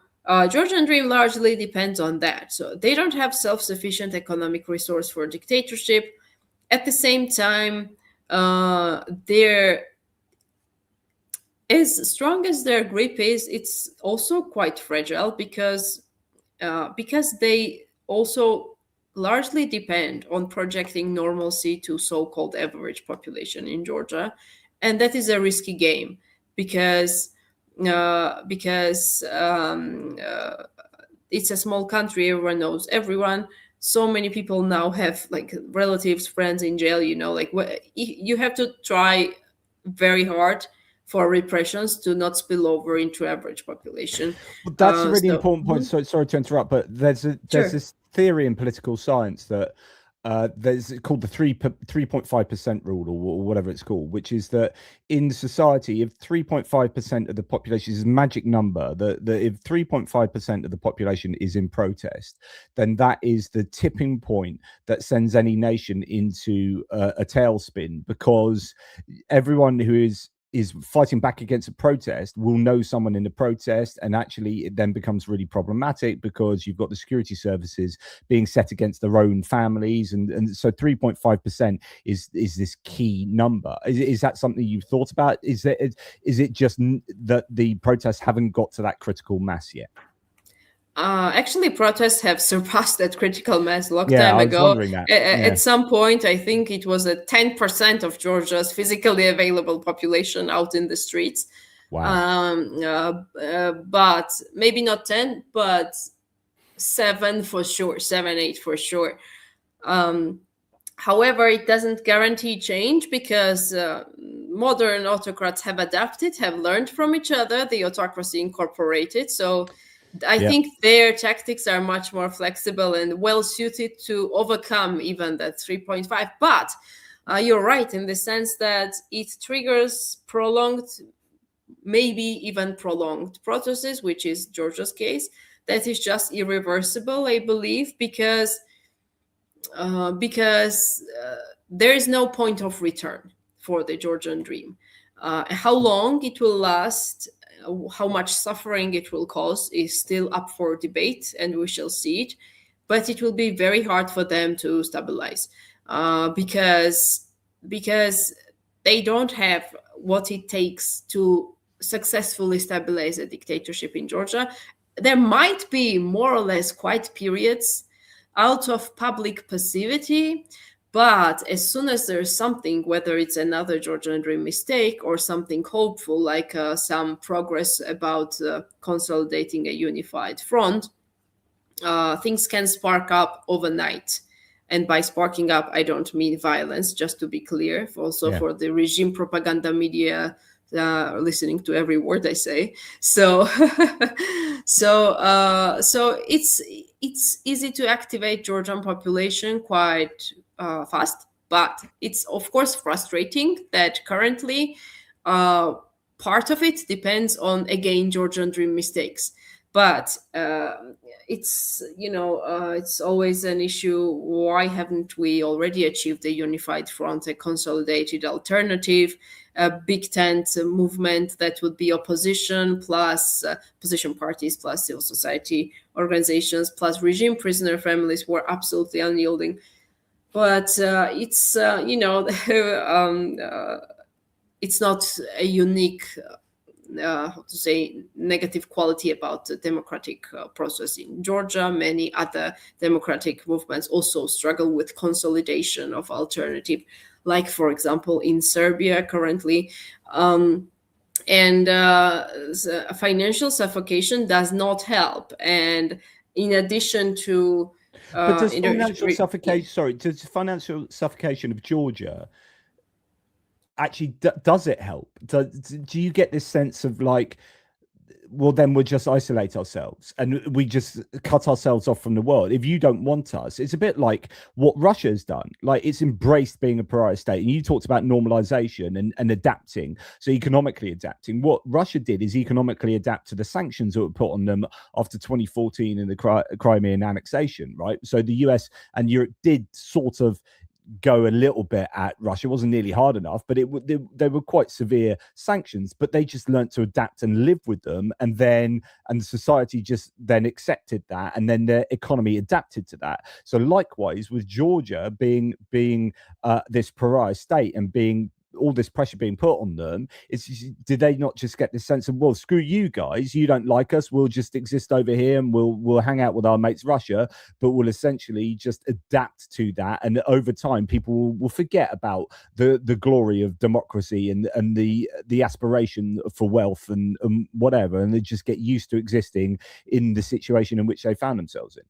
Georgian dream largely depends on that. So they don't have self-sufficient economic resource for dictatorship. At the same time, they're as strong as their grip is, it's also quite fragile because they also largely depend on projecting normalcy to so-called average population in Georgia, and that is a risky game because it's a small country. Everyone knows everyone. So many people now have like relatives, friends in jail. You have to try very hard for repressions to not spill over into average population. Well, that's a really important point. So sorry to interrupt, but there's this theory in political science that there's called the 3.5% rule, or whatever it's called, which is that in society, if 3.5% of the population is a magic number, that if 3.5% of the population is in protest, then that is the tipping point that sends any nation into a tailspin, because everyone who is fighting back against a protest will know someone in the protest, and actually it then becomes really problematic because you've got the security services being set against their own families, and so 3.5% is this key number. Is that something you've thought about? Is it just that the protests haven't got to that critical mass yet? Actually, protests have surpassed that critical mass a long time ago. At some point, I think it was 10% of Georgia's physically available population out in the streets. Wow. But maybe not 10, but 7 for sure, 7, 8 for sure. However, it doesn't guarantee change because modern autocrats have adapted, have learned from each other. The autocracy incorporated. So I think their tactics are much more flexible and well suited to overcome even that 3.5. But you're right in the sense that it triggers maybe even prolonged processes, which is Georgia's case. That is just irreversible, I believe, because there is no point of return for the Georgian dream. How long it will last, how much suffering it will cause is still up for debate, and we shall see it. But it will be very hard for them to stabilize because they don't have what it takes to successfully stabilize a dictatorship in Georgia. There might be more or less quiet periods out of public passivity, but as soon as there's something, whether it's another Georgian Dream mistake or something hopeful, like some progress about consolidating a unified front, things can spark up overnight. And by sparking up, I don't mean violence, just to be clear, also for the regime propaganda media listening to every word I say. So, so it's easy to activate Georgian population quite fast, but it's of course frustrating that currently part of it depends on, again, Georgian Dream mistakes. But it's it's always an issue. Why haven't we already achieved a unified front, a consolidated alternative, a big tent movement that would be opposition plus opposition parties plus civil society organizations plus regime prisoner families who are absolutely unyielding? But it's it's not a unique how to say, negative quality about the democratic process in Georgia. Many other democratic movements also struggle with consolidation of alternative, like, for example, in Serbia currently. And financial suffocation does not help. And in addition to but does financial suffocation, sorry, does financial suffocation of Georgia actually does it help? Do you get this sense of like, well, then we'll just isolate ourselves and we just cut ourselves off from the world if you don't want us? It's a bit like what Russia's done. Like, it's embraced being a pariah state, and you talked about normalization and adapting, so economically adapting. What Russia did is economically adapt to the sanctions that were put on them after 2014 and the Crimean annexation, right? So the US and Europe did sort of go a little bit at Russia. It wasn't nearly hard enough, but they were quite severe sanctions, but they just learned to adapt and live with them, and society just then accepted that, and then their economy adapted to that. So likewise with Georgia being this pariah state and being all this pressure being put on them, did they not just get this sense of, well, screw you guys, you don't like us, we'll just exist over here and we'll hang out with our mates Russia, but we'll essentially just adapt to that, and over time people will forget about the glory of democracy and the aspiration for wealth and whatever, and they just get used to existing in the situation in which they found themselves in?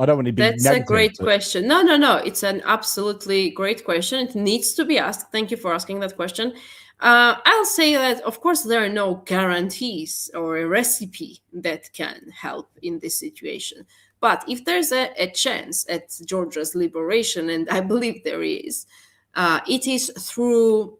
I don't want to be That's negative, a great question. No. It's an absolutely great question. It needs to be asked. Thank you for asking that question. I'll say that, of course, there are no guarantees or a recipe that can help in this situation. But if there's a chance at Georgia's liberation, and I believe there is, it is through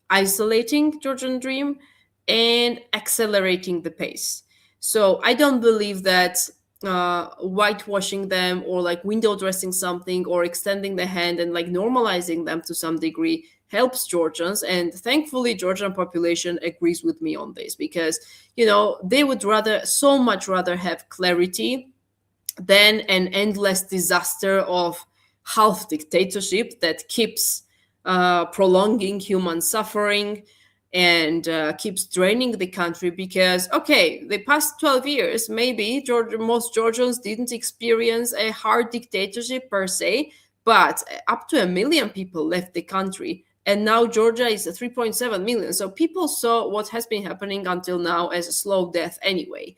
isolating Georgian Dream and accelerating the pace. So I don't believe that whitewashing them or like window dressing something or extending the hand and like normalizing them to some degree helps Georgians. And thankfully Georgian population agrees with me on this, because they would so much rather have clarity than an endless disaster of half dictatorship that keeps prolonging human suffering and keeps draining the country. Because, okay, the past 12 years, maybe most Georgians didn't experience a hard dictatorship per se, but up to 1 million people left the country. And now Georgia is 3.7 million. So people saw what has been happening until now as a slow death anyway.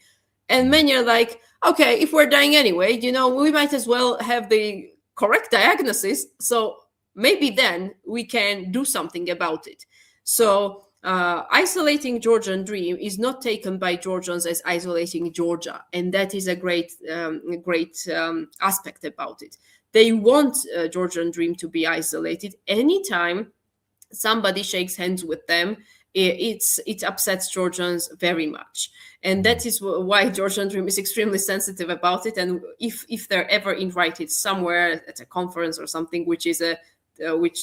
And many are like, okay, if we're dying anyway, we might as well have the correct diagnosis. So maybe then we can do something about it. So isolating Georgian Dream is not taken by Georgians as isolating Georgia, and that is a great aspect about it. They want Georgian Dream to be isolated. Anytime somebody shakes hands with them, it upsets Georgians very much, and that is why Georgian Dream is extremely sensitive about it. And if they're ever invited somewhere at a conference or something, which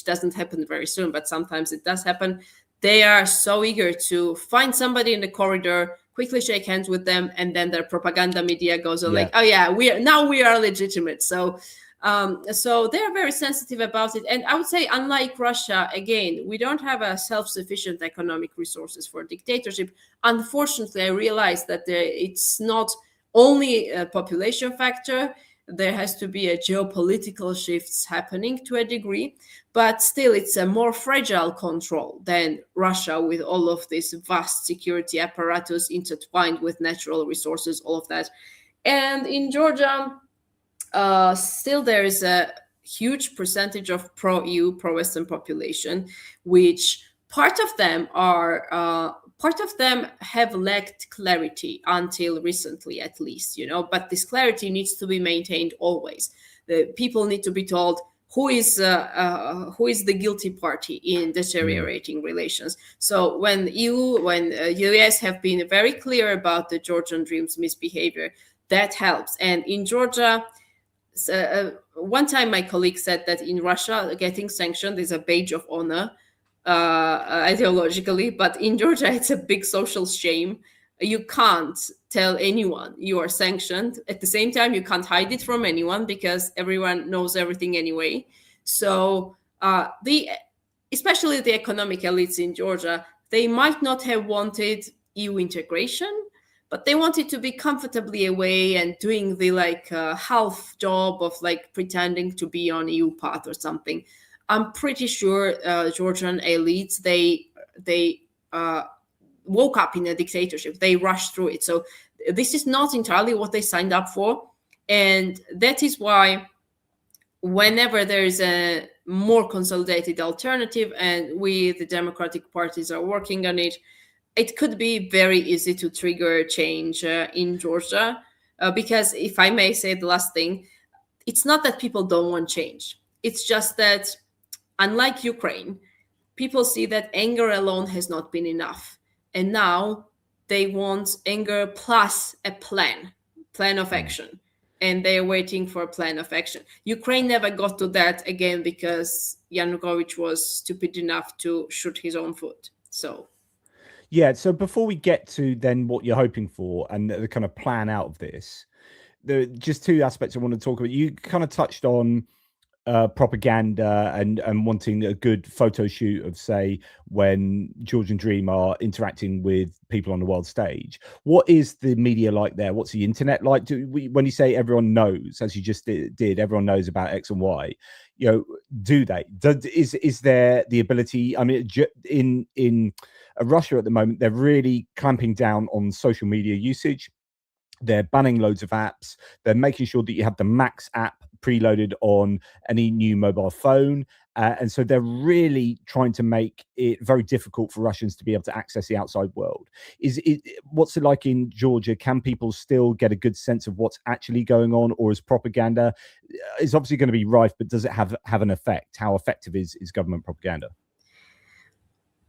doesn't happen very soon, but sometimes it does happen, they are so eager to find somebody in the corridor, quickly shake hands with them, and then their propaganda media goes on like, oh yeah, we are legitimate. So So they're very sensitive about it. And I would say, unlike Russia, again, we don't have a self-sufficient economic resources for dictatorship. Unfortunately, I realize that it's not only a population factor. There has to be a geopolitical shifts happening to a degree, but still it's a more fragile control than Russia, with all of this vast security apparatus intertwined with natural resources, all of that. And in Georgia, still there is a huge percentage of pro-EU, pro-Western population, which part of them have lacked clarity until recently, at least, but this clarity needs to be maintained always. The people need to be told who is the guilty party in deteriorating relations. So when US have been very clear about the Georgian Dream's misbehavior, that helps. And in Georgia, one time my colleague said that in Russia, getting sanctioned is a badge of honor, ideologically, but in Georgia, it's a big social shame. You can't tell anyone you are sanctioned. At the same time, you can't hide it from anyone because everyone knows everything anyway. So especially the economic elites in Georgia, they might not have wanted EU integration, but they wanted to be comfortably away and doing the half job of pretending to be on EU path or something. I'm pretty sure Georgian elites, they woke up in a dictatorship. They rushed through it. So this is not entirely what they signed up for. And that is why whenever there is a more consolidated alternative, and we, the democratic parties, are working on it, it could be very easy to trigger change in Georgia. Because if I may say the last thing, it's not that people don't want change. It's just that, unlike Ukraine, people see that anger alone has not been enough. And now they want anger plus a plan of action. And they're waiting for a plan of action. Ukraine never got to that, again, because Yanukovych was stupid enough to shoot his own foot. So. Yeah, so before we get to then what you're hoping for and the kind of plan out of this, there are just two aspects I want to talk about. You kind of touched on propaganda and wanting a good photo shoot of, say, when Georgian Dream are interacting with people on the world stage. What is the media like there? What's the internet like? When you say everyone knows, as you just did, everyone knows about X and Y, do they? Is there the ability? I mean, in Russia at the moment, they're really clamping down on social media usage. They're banning loads of apps. They're making sure that you have the Max app preloaded on any new mobile phone. And so they're really trying to make it very difficult for Russians to be able to access the outside world. What's it like in Georgia? Can people still get a good sense of what's actually going on? Or is propaganda is obviously going to be rife, but does it have an effect? How effective is government propaganda?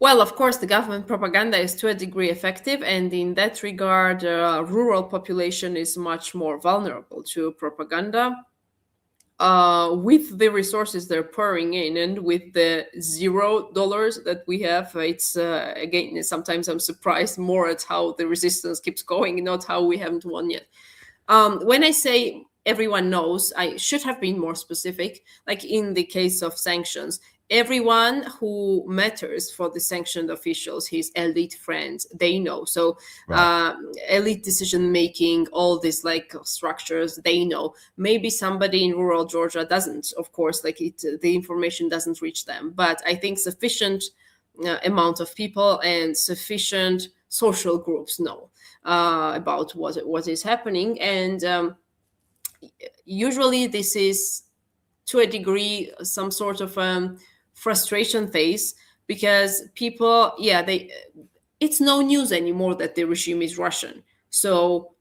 Well, of course, the government propaganda is to a degree effective, and in that regard, rural population is much more vulnerable to propaganda. With the resources they're pouring in, and with the $0 that we have, it's again, sometimes I'm surprised more at how the resistance keeps going, not how we haven't won yet. When I say everyone knows, I should have been more specific. Like in the case of sanctions, everyone who matters for the sanctioned officials, his elite friends, they know. So elite decision making, all these structures, they know. Maybe somebody in rural Georgia doesn't, of course, the information doesn't reach them. But I think sufficient amount of people and sufficient social groups know about what is happening. And usually this is, to a degree, some sort of frustration phase, because people, it's no news anymore that the regime is Russian. So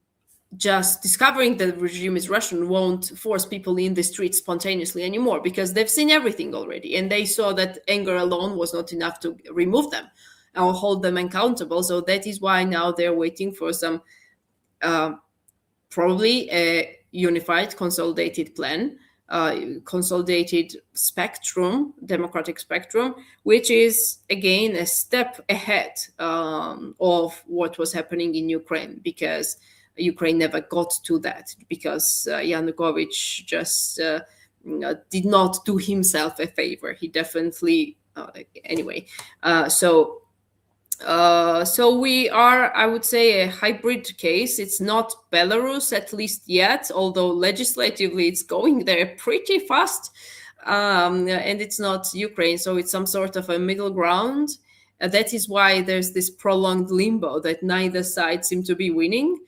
just discovering that the regime is Russian won't force people in the streets spontaneously anymore, because they've seen everything already, and they saw that anger alone was not enough to remove them or hold them accountable. So that is why now they're waiting for some probably a unified, consolidated plan, consolidated spectrum, democratic spectrum, which is again a step ahead of what was happening in Ukraine, because Ukraine never got to that, because Yanukovych just did not do himself a favor. He definitely anyway. So we are, I would say, a hybrid case. It's not Belarus, at least yet, although legislatively it's going there pretty fast. And it's not Ukraine, so it's some sort of a middle ground. That is why there's this prolonged limbo that neither side seem to be winning.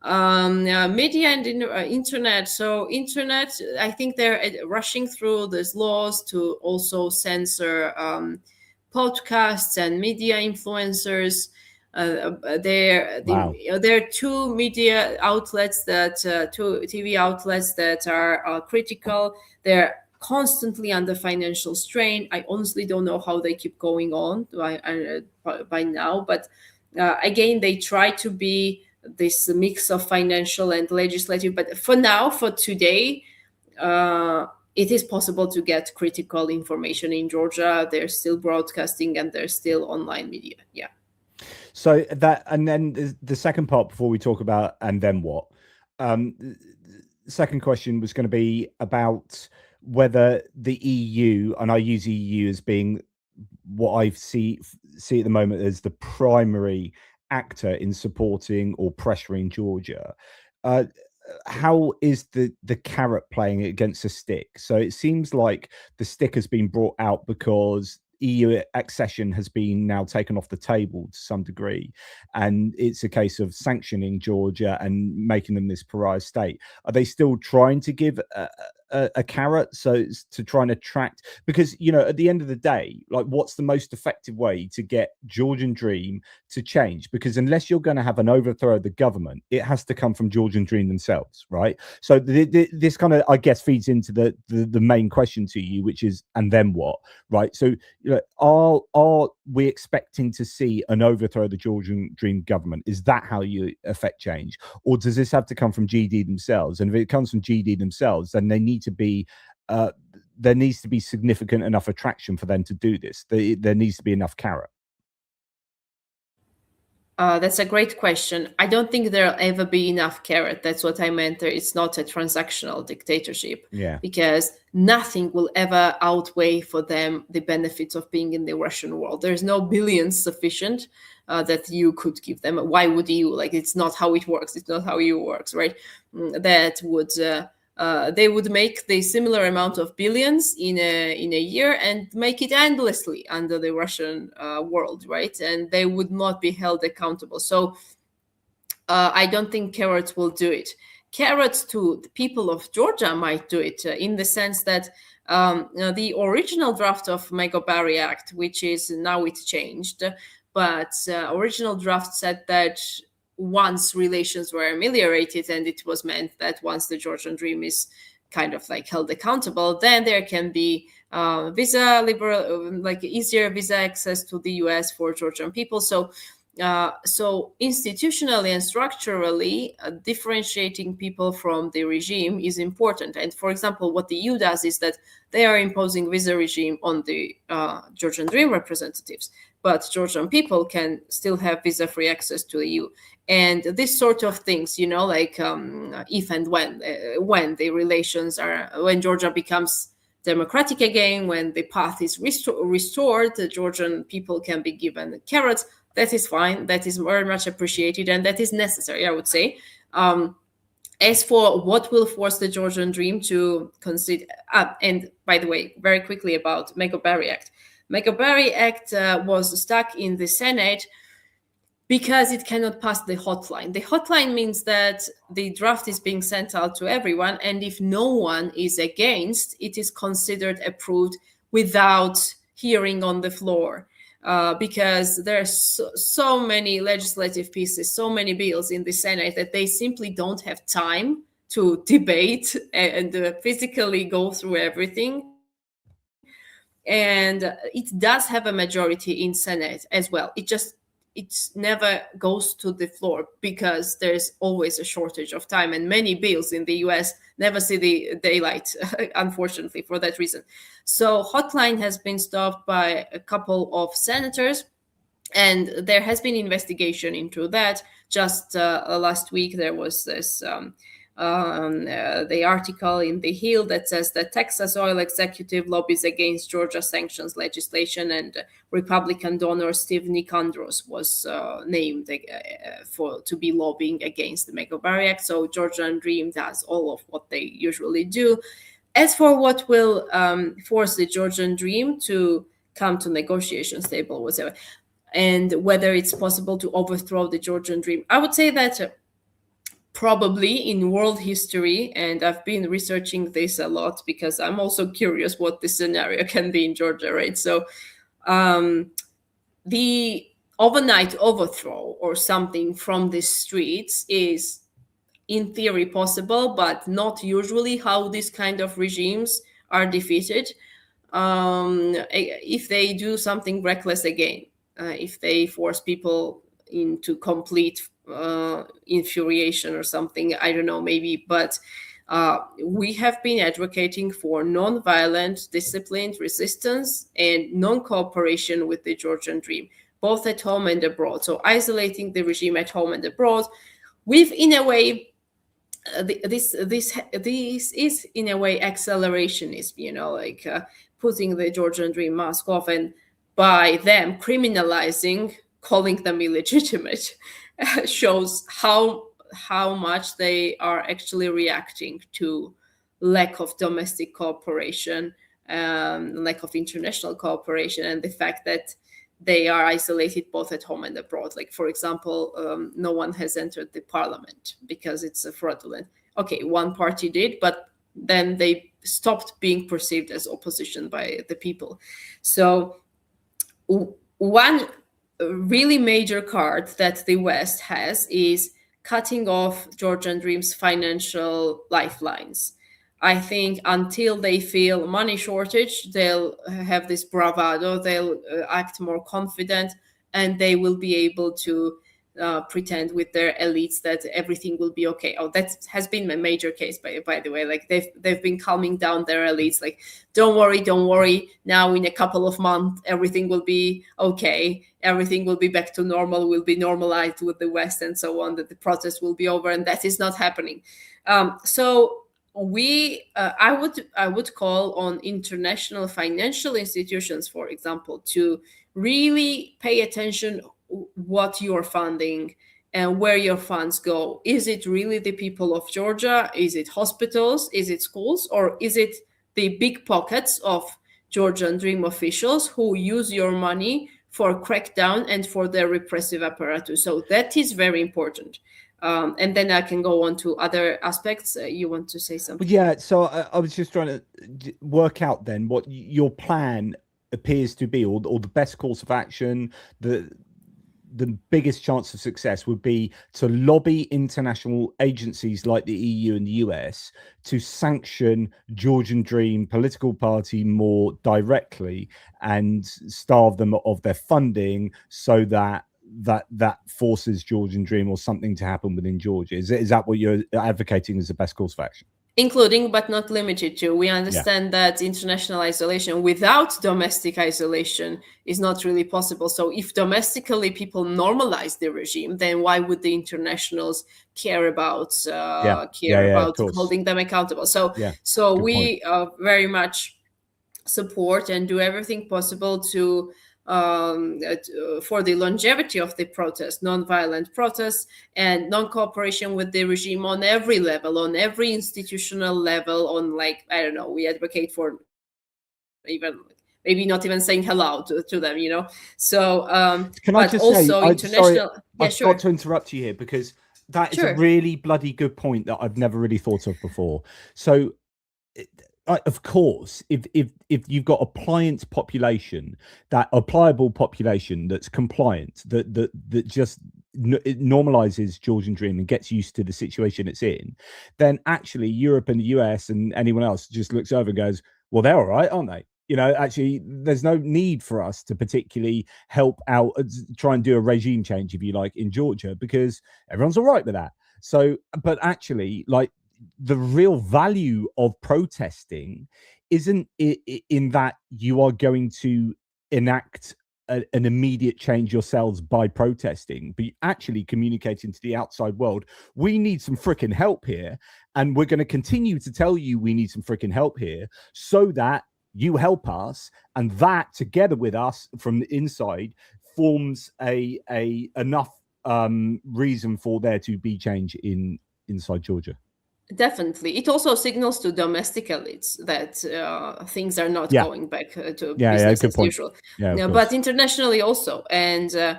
Media and internet. So internet, I think they're rushing through these laws to also censor podcasts and media influencers. There are two media outlets two TV outlets that are critical. They're constantly under financial strain. I honestly don't know how they keep going on by now. But again, they try to be this mix of financial and legislative. But for now, for today, it is possible to get critical information in Georgia. They're still broadcasting and they're still online media. Yeah. So that, and then the second part before we talk about and then what? The second question was going to be about whether the EU, and I use EU as being what I see at the moment as the primary actor in supporting or pressuring Georgia. How is the carrot playing against the stick? So it seems like the stick has been brought out because EU accession has been now taken off the table to some degree, and it's a case of sanctioning Georgia and making them this pariah state. Are they still trying to give a carrot so to try and attract? Because, you know, at the end of the day, like, what's the most effective way to get Georgian Dream to change? Because unless you're going to have an overthrow of the government, it has to come from Georgian Dream themselves, right? So this kind of, I guess, feeds into the main question to you, which is, and then what, right? So, you know, are we expecting to see an overthrow of the Georgian Dream government? Is that how you affect change, or does this have to come from GD themselves? And if it comes from GD themselves, then they need to be there needs to be significant enough attraction for them to do this. There needs to be enough carrot. That's a great question. I don't think there'll ever be enough carrot. That's what I meant. It's not a transactional dictatorship. Yeah. Because nothing will ever outweigh for them the benefits of being in the Russian world. There's no billions sufficient that you could give them. Why would you? Like, it's not how it works. It's not how EU works, right? That would they would make the similar amount of billions in a year and make it endlessly under the Russian world, right? And they would not be held accountable. So I don't think carrots will do it. Carrots to the people of Georgia might do it in the sense that the original draft of Megobarry Act, which is now it's changed, but original draft said that once relations were ameliorated, and it was meant that once the Georgian Dream is kind of like held accountable, then there can be visa liberal, like easier visa access to the US for Georgian people. So institutionally and structurally, differentiating people from the regime is important. And for example, what the EU does is that they are imposing visa regime on the Georgian Dream representatives, but Georgian people can still have visa-free access to the EU. And this sort of things, you know, like if and when the relations are, when Georgia becomes democratic again, when the path is restored, the Georgian people can be given carrots. That is fine. That is very much appreciated, and that is necessary, I would say. As for what will force the Georgian Dream to consider, and by the way, very quickly about Megobarry Act. Megobarry Act was stuck in the Senate because it cannot pass the hotline. The hotline means that the draft is being sent out to everyone, and if no one is against, it is considered approved without hearing on the floor. Because there are so many legislative pieces, so many bills in the Senate that they simply don't have time to debate and physically go through everything. And it does have a majority in Senate as well. It never goes to the floor because there's always a shortage of time, and many bills in the US never see the daylight, unfortunately, for that reason. So hotline has been stopped by a couple of senators, and there has been investigation into that. Just last week, there was this the article in The Hill that says that Texas oil executive lobbies against Georgia sanctions legislation, and Republican donor Steve Nicandros was named to be lobbying against the Make-A-Barry Act. So Georgian Dream does all of what they usually do. As for what will force the Georgian Dream to come to negotiations table, whatever, and whether it's possible to overthrow the Georgian Dream, I would say that probably in world history, and I've been researching this a lot because I'm also curious what the scenario can be in Georgia, right? So the overnight overthrow or something from the streets is in theory possible, but not usually how these kind of regimes are defeated. If they do something reckless again, if they force people into complete infuriation or something, I don't know, maybe. But we have been advocating for non-violent, disciplined resistance and non-cooperation with the Georgian Dream, both at home and abroad. So isolating the regime at home and abroad, with, in a way, this is in a way accelerationism, like putting the Georgian Dream mask off, and by them criminalizing, calling them illegitimate, shows how much they are actually reacting to lack of domestic cooperation, lack of international cooperation, and the fact that they are isolated both at home and abroad. Like, for example, no one has entered the parliament because it's fraudulent. Okay, one party did, but then they stopped being perceived as opposition by the people. So one really major card that the West has is cutting off Georgian Dream's financial lifelines. I think until they feel money shortage, they'll have this bravado, they'll act more confident, and they will be able to pretend with their elites that everything will be okay. Oh, that has been a major case, by the way. Like they've been calming down their elites. Like, don't worry. Now in a couple of months, everything will be okay. Everything will be back to normal. Will be normalized with the West and so on. That the protest will be over, and that is not happening. So I would call on international financial institutions, for example, to really pay attention what you're funding and where your funds go. Is it really the people of Georgia? Is it hospitals? Is it schools? Or is it the big pockets of Georgian Dream officials who use your money for crackdown and for their repressive apparatus? So that is very important. And then I can go on to other aspects. You want to say something? Yeah, so I was just trying to work out then what your plan appears to be, or the best course of action, the biggest chance of success would be to lobby international agencies like the EU and the US to sanction Georgian Dream political party more directly and starve them of their funding, so that forces Georgian Dream or something to happen within Georgia. Is that what you're advocating as the best course of action? Including, but not limited to. We understand that international isolation without domestic isolation is not really possible. So if domestically people normalize the regime, then why would the internationals care about holding them accountable? So we very much support and do everything possible to for the longevity of the protest, non-violent protests, and non-cooperation with the regime on every level, on every institutional level, on, like, I don't know, we advocate for even maybe not even saying hello to them, So can I just say, I've got to interrupt you here, because that is a really bloody good point that I've never really thought of before. So of course, if you've got a pliant population, a pliable population that's compliant, that just it normalizes Georgian Dream and gets used to the situation it's in, then actually Europe and the US and anyone else just looks over and goes, well, they're all right, aren't they? Actually, there's no need for us to particularly help out, try and do a regime change, if you like, in Georgia, because everyone's all right with that. So, but actually, like, the real value of protesting isn't in that you are going to enact an immediate change yourselves by protesting, but actually communicating to the outside world, we need some freaking help here, and we're going to continue to tell you we need some freaking help here, so that you help us, and that together with us from the inside forms a enough reason for there to be change inside Georgia. Definitely. It also signals to domestic elites that things are not going back to business as usual. But internationally also. And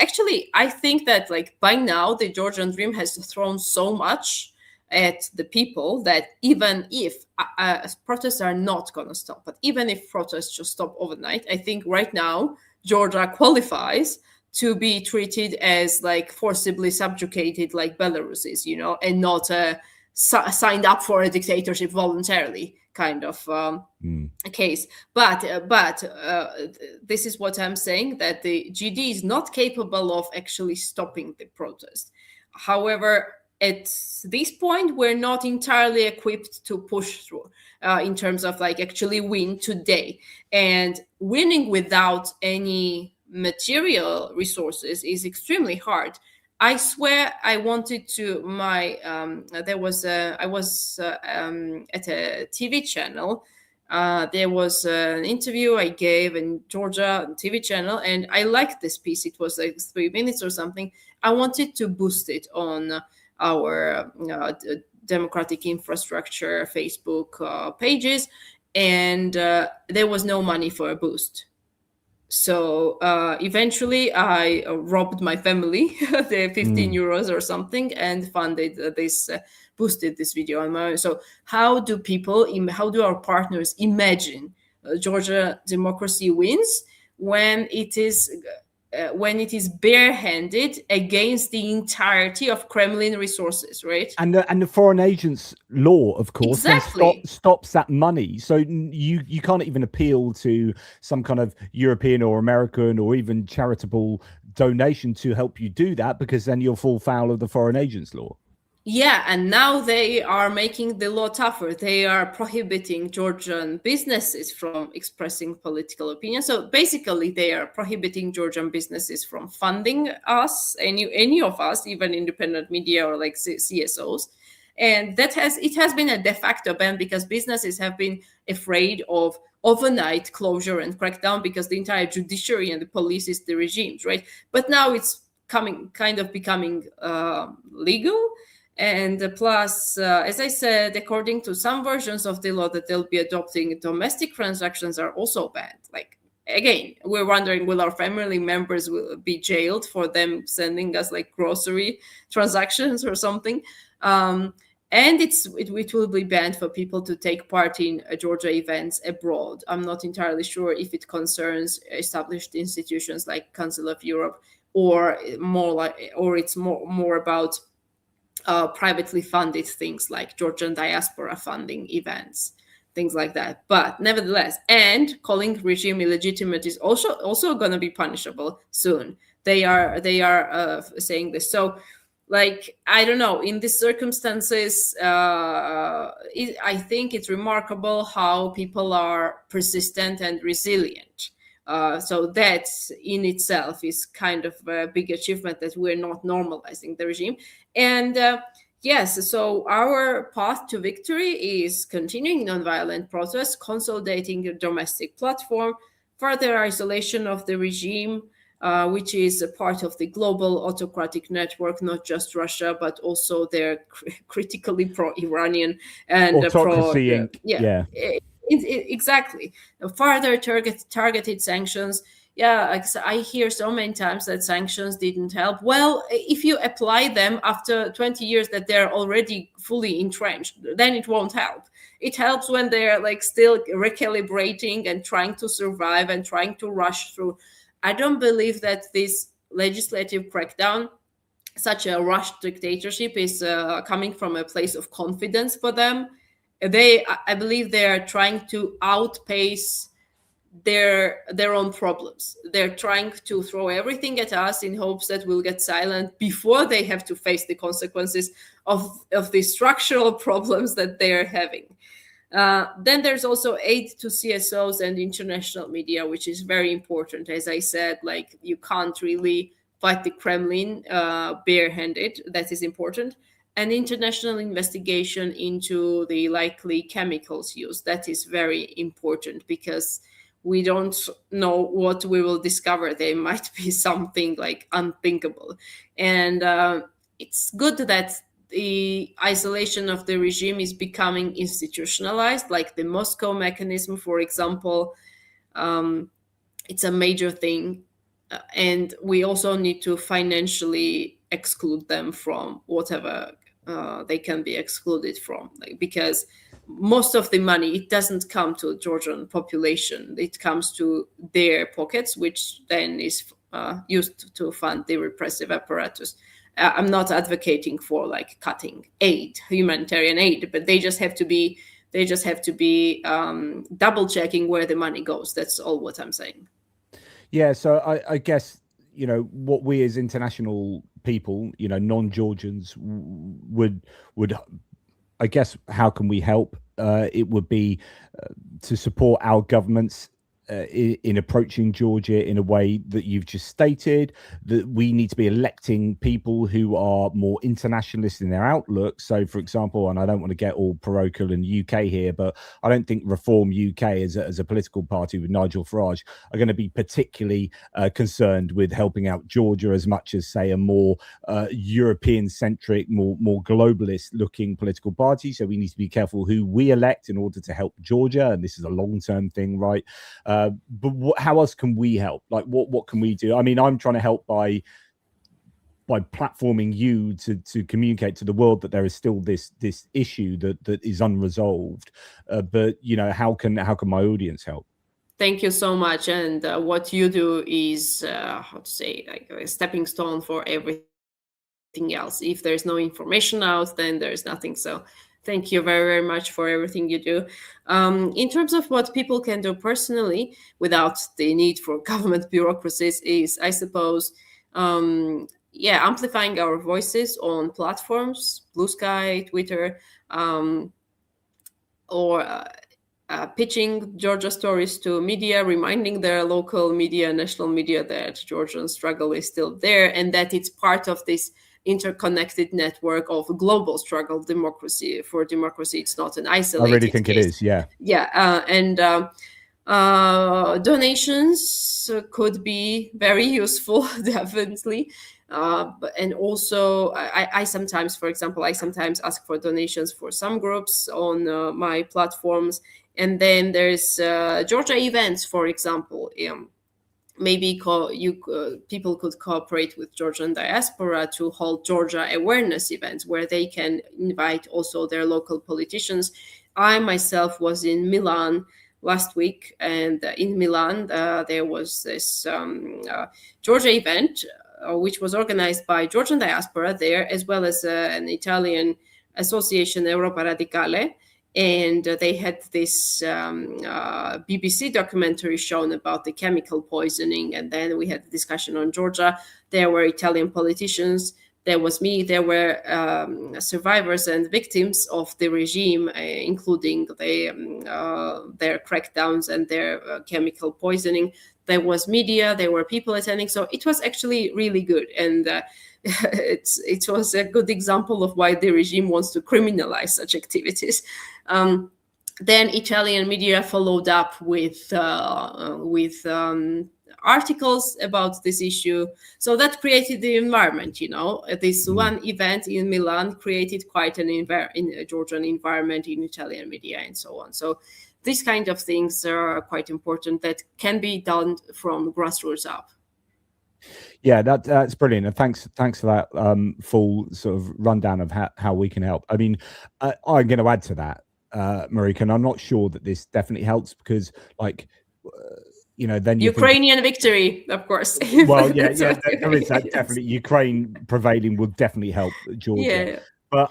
actually, I think that like by now, the Georgian dream has thrown so much at the people that even if protests are not going to stop, but even if protests just stop overnight, I think right now, Georgia qualifies to be treated as like forcibly subjugated like Belarus is, you know, and not signed up for a dictatorship voluntarily kind of case. But this is what I'm saying, that the GD is not capable of actually stopping the protest. However, at this point, we're not entirely equipped to push through in terms of like actually win today. And winning without any material resources is extremely hard. I swear I wanted to I was at a TV channel. There was an interview I gave in Georgia TV channel, and I liked this piece. It was like 3 minutes or something. I wanted to boost it on our democratic infrastructure Facebook pages, and there was no money for a boost. So eventually I robbed my family the 15 euros or something and funded boosted this video on my own. So how do our partners imagine Georgia democracy wins when it is barehanded against the entirety of Kremlin resources, right? And the foreign agents law, of course, exactly. stops that money. So you can't even appeal to some kind of European or American or even charitable donation to help you do that, because then you'll fall foul of the foreign agents law. Yeah, and now they are making the law tougher. They are prohibiting Georgian businesses from expressing political opinion. So basically, they are prohibiting Georgian businesses from funding us, any of us, even independent media or like CSOs. And it has been a de facto ban because businesses have been afraid of overnight closure and crackdown because the entire judiciary and the police is the regimes, right? But now it's becoming legal. And plus, as I said, according to some versions of the law that they'll be adopting, domestic transactions are also banned. Like, again, we're wondering, will our family members will be jailed for them sending us like grocery transactions or something? And it will be banned for people to take part in Georgia events abroad. I'm not entirely sure if it concerns established institutions like Council of Europe or it's more about privately funded things like Georgian diaspora funding events, things like that. But nevertheless, and calling regime illegitimate is also going to be punishable soon. They are saying this. So, like, I don't know. In these circumstances, I think it's remarkable how people are persistent and resilient. So that in itself is kind of a big achievement that we're not normalizing the regime. And yes, so our path to victory is continuing nonviolent protests, consolidating a domestic platform, further isolation of the regime, which is a part of the global autocratic network, not just Russia, but also their critically pro-Iranian and autocracy. Exactly. Further targeted sanctions. Yeah, I hear so many times that sanctions didn't help. Well, if you apply them after 20 years that they're already fully entrenched, then it won't help. It helps when they're like still recalibrating and trying to survive and trying to rush through. I don't believe that this legislative crackdown, such a rushed dictatorship, is coming from a place of confidence for them. I believe they are trying to outpace their own problems. They're trying to throw everything at us in hopes that we'll get silent before they have to face the consequences of the structural problems that they're having. Then there's also aid to CSOs and international media, which is very important. As I said, like, you can't really fight the Kremlin barehanded. That is important. An international investigation into the likely chemicals used. That is very important, because we don't know what we will discover. There might be something like unthinkable. And it's good that the isolation of the regime is becoming institutionalized, like the Moscow mechanism, for example. It's a major thing. And we also need to financially exclude them from whatever they can be excluded from, like, because most of the money, it doesn't come to the Georgian population. It comes to their pockets, which then is used to fund the repressive apparatus. I'm not advocating for like cutting aid, humanitarian aid, but they just have to be double checking where the money goes. That's all what I'm saying. Yeah, so I guess, you know, what we as international people, you know, non-Georgians would I guess, how can we help? It would be to support our governments in approaching Georgia in a way that you've just stated, that we need to be electing people who are more internationalist in their outlook. So, for example, and I don't want to get all parochial in the UK here, but I don't think Reform UK as a political party with Nigel Farage are going to be particularly concerned with helping out Georgia as much as, say, a more European-centric, more globalist-looking political party. So we need to be careful who we elect in order to help Georgia, and this is a long-term thing, right? But how else can we help? Like, what can we do? I mean, I'm trying to help by platforming you to communicate to the world that there is still this issue that is unresolved. But you know, how can my audience help? Thank you so much. And what you do is how to say, like a stepping stone for everything else. If there's no information out, then there's nothing. So thank you very, very much for everything you do. In terms of what people can do personally without the need for government bureaucracies is, I suppose, amplifying our voices on platforms, Blue Sky, Twitter, or pitching Georgia stories to media, reminding their local media, national media, that Georgian struggle is still there and that it's part of this interconnected network of global struggle for democracy. It's not an isolated I really think case. it is, yeah. And donations could be very useful, definitely. And also, I sometimes, for example, ask for donations for some groups on my platforms. And then there's Georgia events, for example. Maybe people could cooperate with Georgian diaspora to hold Georgia awareness events where they can invite also their local politicians. I myself was in Milan last week, and in Milan there was this Georgia event which was organized by Georgian diaspora there, as well as an Italian association, Europa Radicale. And they had this BBC documentary shown about the chemical poisoning. And then we had a discussion on Georgia. There were Italian politicians. There was me. There were survivors and victims of the regime, including their crackdowns and their chemical poisoning. There was media. There were people attending. So it was actually really good. And it was a good example of why the regime wants to criminalize such activities. Then Italian media followed up with articles about this issue. So that created the environment, you know. This one event in Milan created quite a Georgian environment in Italian media and so on. So these kind of things are quite important that can be done from grassroots up. Yeah, that's brilliant, and thanks for that full sort of rundown of how we can help. I mean, I'm going to add to that, Marika, and I'm not sure that this definitely helps because, like, you know, then Ukrainian victory, of course. Well, yeah, there is that. Definitely, Ukraine prevailing will definitely help Georgia. Yeah. But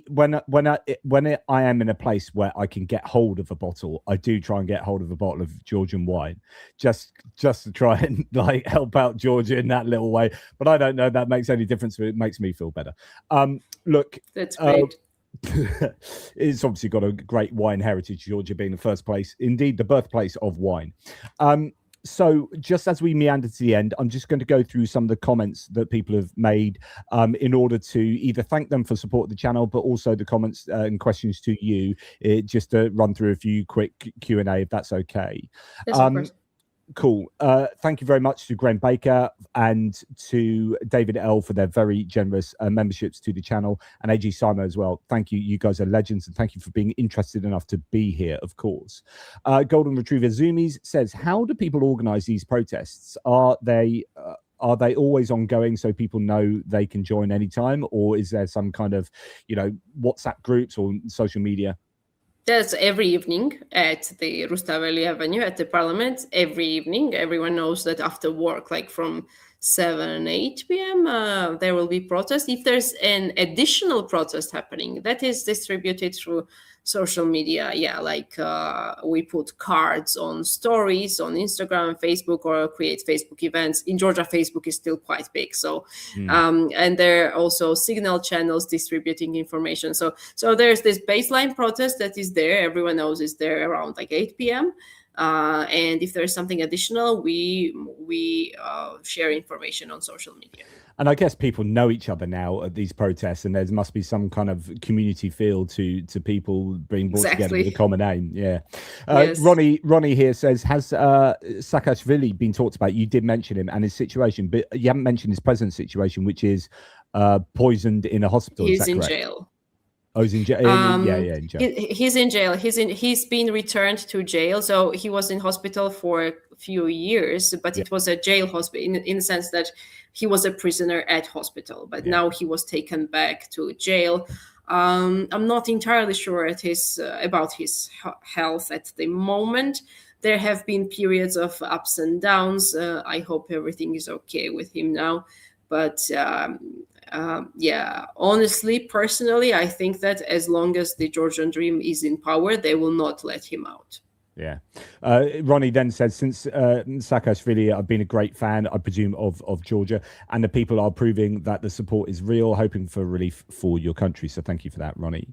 when I am in a place where I can get hold of a bottle, I do try and get hold of a bottle of Georgian wine, just to try and like help out Georgia in that little way. But I don't know if that makes any difference. It makes me feel better. Look, that's great. It's obviously got a great wine heritage, Georgia being the first place, indeed the birthplace of wine. So just as we meander to the end, I'm just going to go through some of the comments that people have made in order to either thank them for support of the channel, but also the comments and questions to you, just to run through a few quick Q&A, if that's okay. Yes, of course. Cool. Thank you very much to Graham Baker and to David L for their very generous memberships to the channel, and AG Simo as well. Thank you. You guys are legends, and thank you for being interested enough to be here, of course. Golden Retriever Zoomies says, how do people organize these protests? Are they always ongoing so people know they can join anytime, or is there some kind of, WhatsApp groups or social media? That's every evening at the Rustaveli Avenue at the Parliament. Every evening, everyone knows that after work, like from 7, 8 p.m., there will be protest. If there's an additional protest happening, that is distributed through social media. Yeah, like we put cards on stories on Instagram, Facebook, or create Facebook events. In Georgia, Facebook is still quite big. So, and there are also signal channels distributing information. So there's this baseline protest that is there. Everyone knows is there around like 8 p.m. And if there's something additional, we share information on social media. And I guess people know each other now at these protests, and there must be some kind of community feel to people being brought together with a common aim. Yeah. Yes. Ronnie here says, has Saakashvili been talked about? You did mention him and his situation, but you haven't mentioned his present situation, which is poisoned in a hospital. He's in jail. Oh, he's in jail. In jail. He's in jail. He's been returned to jail. So he was in hospital for a few years, but it was a jail hospital in the sense that he was a prisoner at hospital. But now he was taken back to jail. I'm not entirely sure about his health at the moment. There have been periods of ups and downs. I hope everything is okay with him now. But honestly, personally, I think that as long as the Georgian Dream is in power, they will not let him out. Yeah. Ronnie then says, since Saakashvili, I've been a great fan, I presume, of Georgia, and the people are proving that the support is real, hoping for relief for your country. So thank you for that, Ronnie.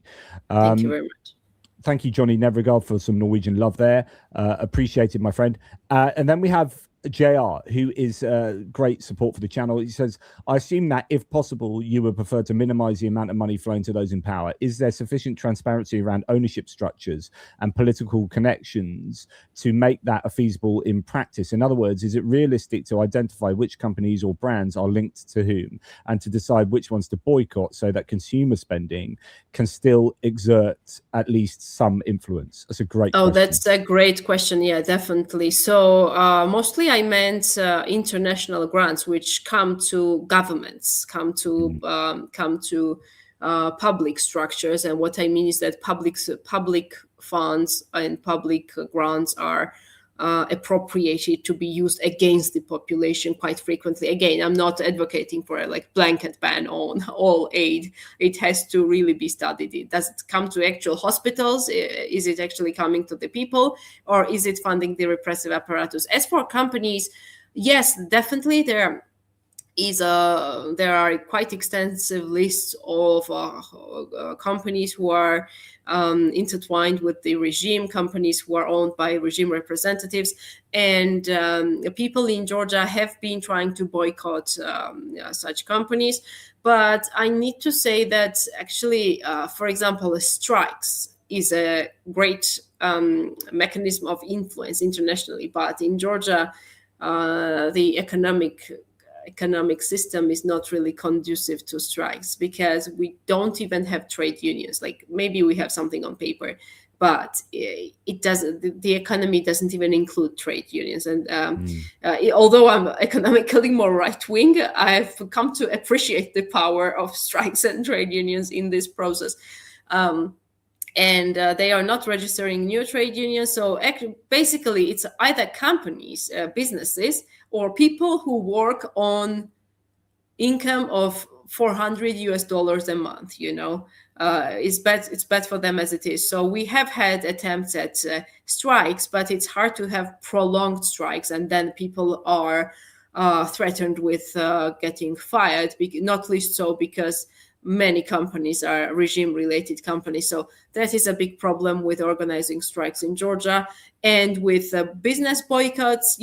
Thank you very much. Thank you, Johnny Nevregard, for some Norwegian love there. Appreciated, my friend. And then we have JR, who is great support for the channel. He says, I assume that if possible, you would prefer to minimize the amount of money flowing to those in power. Is there sufficient transparency around ownership structures and political connections to make that feasible in practice? In other words, is it realistic to identify which companies or brands are linked to whom and to decide which ones to boycott so that consumer spending can still exert at least some influence? That's a great question. That's a great question. Yeah, definitely. So mostly I meant international grants, which come to governments, come to public structures. And what I mean is that public funds and public grants are appropriated to be used against the population quite frequently. Again, I'm not advocating for a blanket ban on all aid. It has to really be studied. Does it come to actual hospitals? Is it actually coming to the people, or is it funding the repressive apparatus? As for companies, yes, definitely there are quite extensive lists of companies who are intertwined with the regime, companies who are owned by regime representatives, and people in Georgia have been trying to boycott such companies. But I need to say that actually, for example, strikes is a great mechanism of influence internationally. But in Georgia, the economic system is not really conducive to strikes, because we don't even have trade unions. Like, maybe we have something on paper, but it doesn't. The economy doesn't even include trade unions. And although I'm economically more right wing, I've come to appreciate the power of strikes and trade unions in this process. And they are not registering new trade unions. So basically, it's either companies, businesses, or people who work on income of $400 a month. It's bad for them as it is. So we have had attempts at strikes, but it's hard to have prolonged strikes, and then people are threatened with getting fired. Not least so because many companies are regime-related companies. So that is a big problem with organizing strikes in Georgia. And with business boycotts,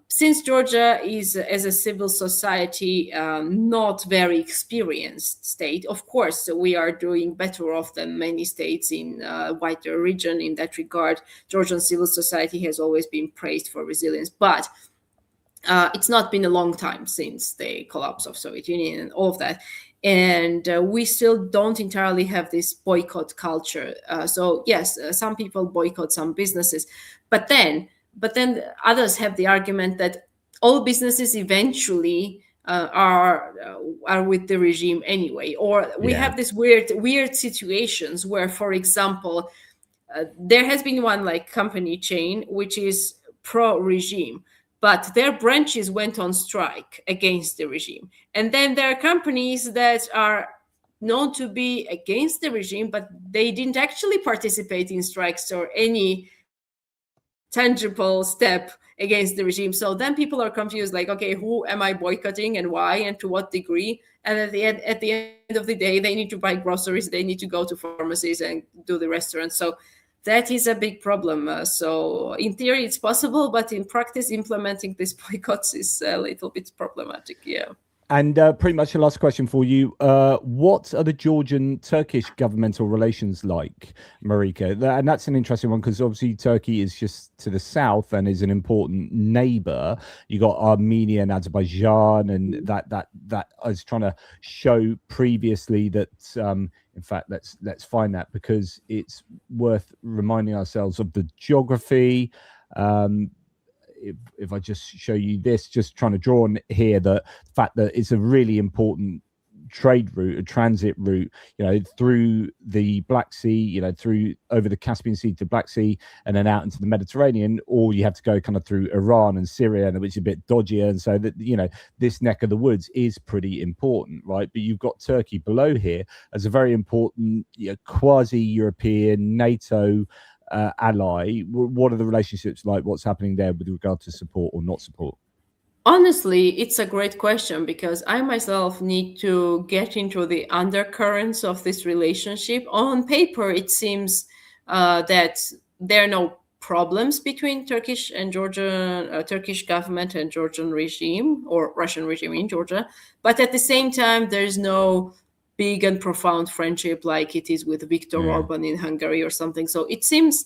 since Georgia is, as a civil society, not very experienced state, of course, we are doing better off than many states in wider region in that regard. Georgian civil society has always been praised for resilience, but it's not been a long time since the collapse of Soviet Union and all of that. And we still don't entirely have this boycott culture. So yes, some people boycott some businesses, but then others have the argument that all businesses eventually are with the regime anyway. Or we have this weird situations where, for example, there has been one like company chain which is pro-regime, but their branches went on strike against the regime. And then there are companies that are known to be against the regime, but they didn't actually participate in strikes or any tangible step against the regime. So then people are confused, like, okay, who am I boycotting and why and to what degree? And at the end of the day, they need to buy groceries, they need to go to pharmacies and do the restaurants. So that is a big problem. So in theory, it's possible, but in practice, implementing these boycotts is a little bit problematic. Yeah. And pretty much the last question for you. What are the Georgian-Turkish governmental relations like, Marika? And that's an interesting one because obviously Turkey is just to the south and is an important neighbor. You got Armenia and Azerbaijan, and that I was trying to show previously that in fact, let's find that because it's worth reminding ourselves of the geography. If I just show you this, just trying to draw on here the fact that it's a really important trade route, a transit route, through the Black Sea, through over the Caspian Sea to Black Sea and then out into the Mediterranean, or you have to go kind of through Iran and Syria, which is a bit dodgier. And so that, this neck of the woods is pretty important, right? But you've got Turkey below here as a very important quasi-European NATO ally. What are the relationships like? What's happening there with regard to support or not support? Honestly, it's a great question because I myself need to get into the undercurrents of this relationship. On paper, it seems that there are no problems between Turkish and Georgian, Turkish government and Georgian regime or Russian regime in Georgia. But at the same time, there's no big and profound friendship like it is with Viktor Orban in Hungary or something. So it seems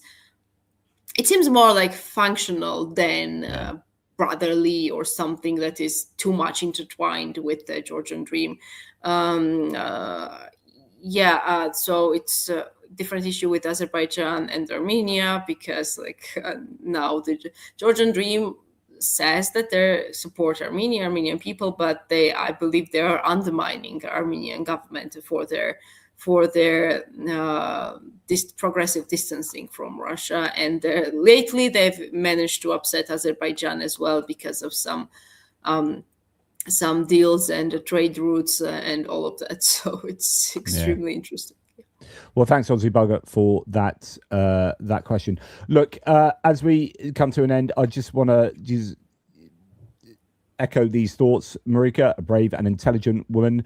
more like functional than brotherly or something that is too much intertwined with the Georgian dream. So it's a different issue with Azerbaijan and Armenia because now the Georgian dream says that they support Armenian people, but I believe they are undermining Armenian government for their this progressive distancing from Russia. And lately they've managed to upset Azerbaijan as well because of some deals and trade routes and all of that. So it's extremely interesting. Well, thanks, Ozzy Bugger, for that question. Look, as we come to an end, I just want to echo these thoughts. Marika, a brave and intelligent woman.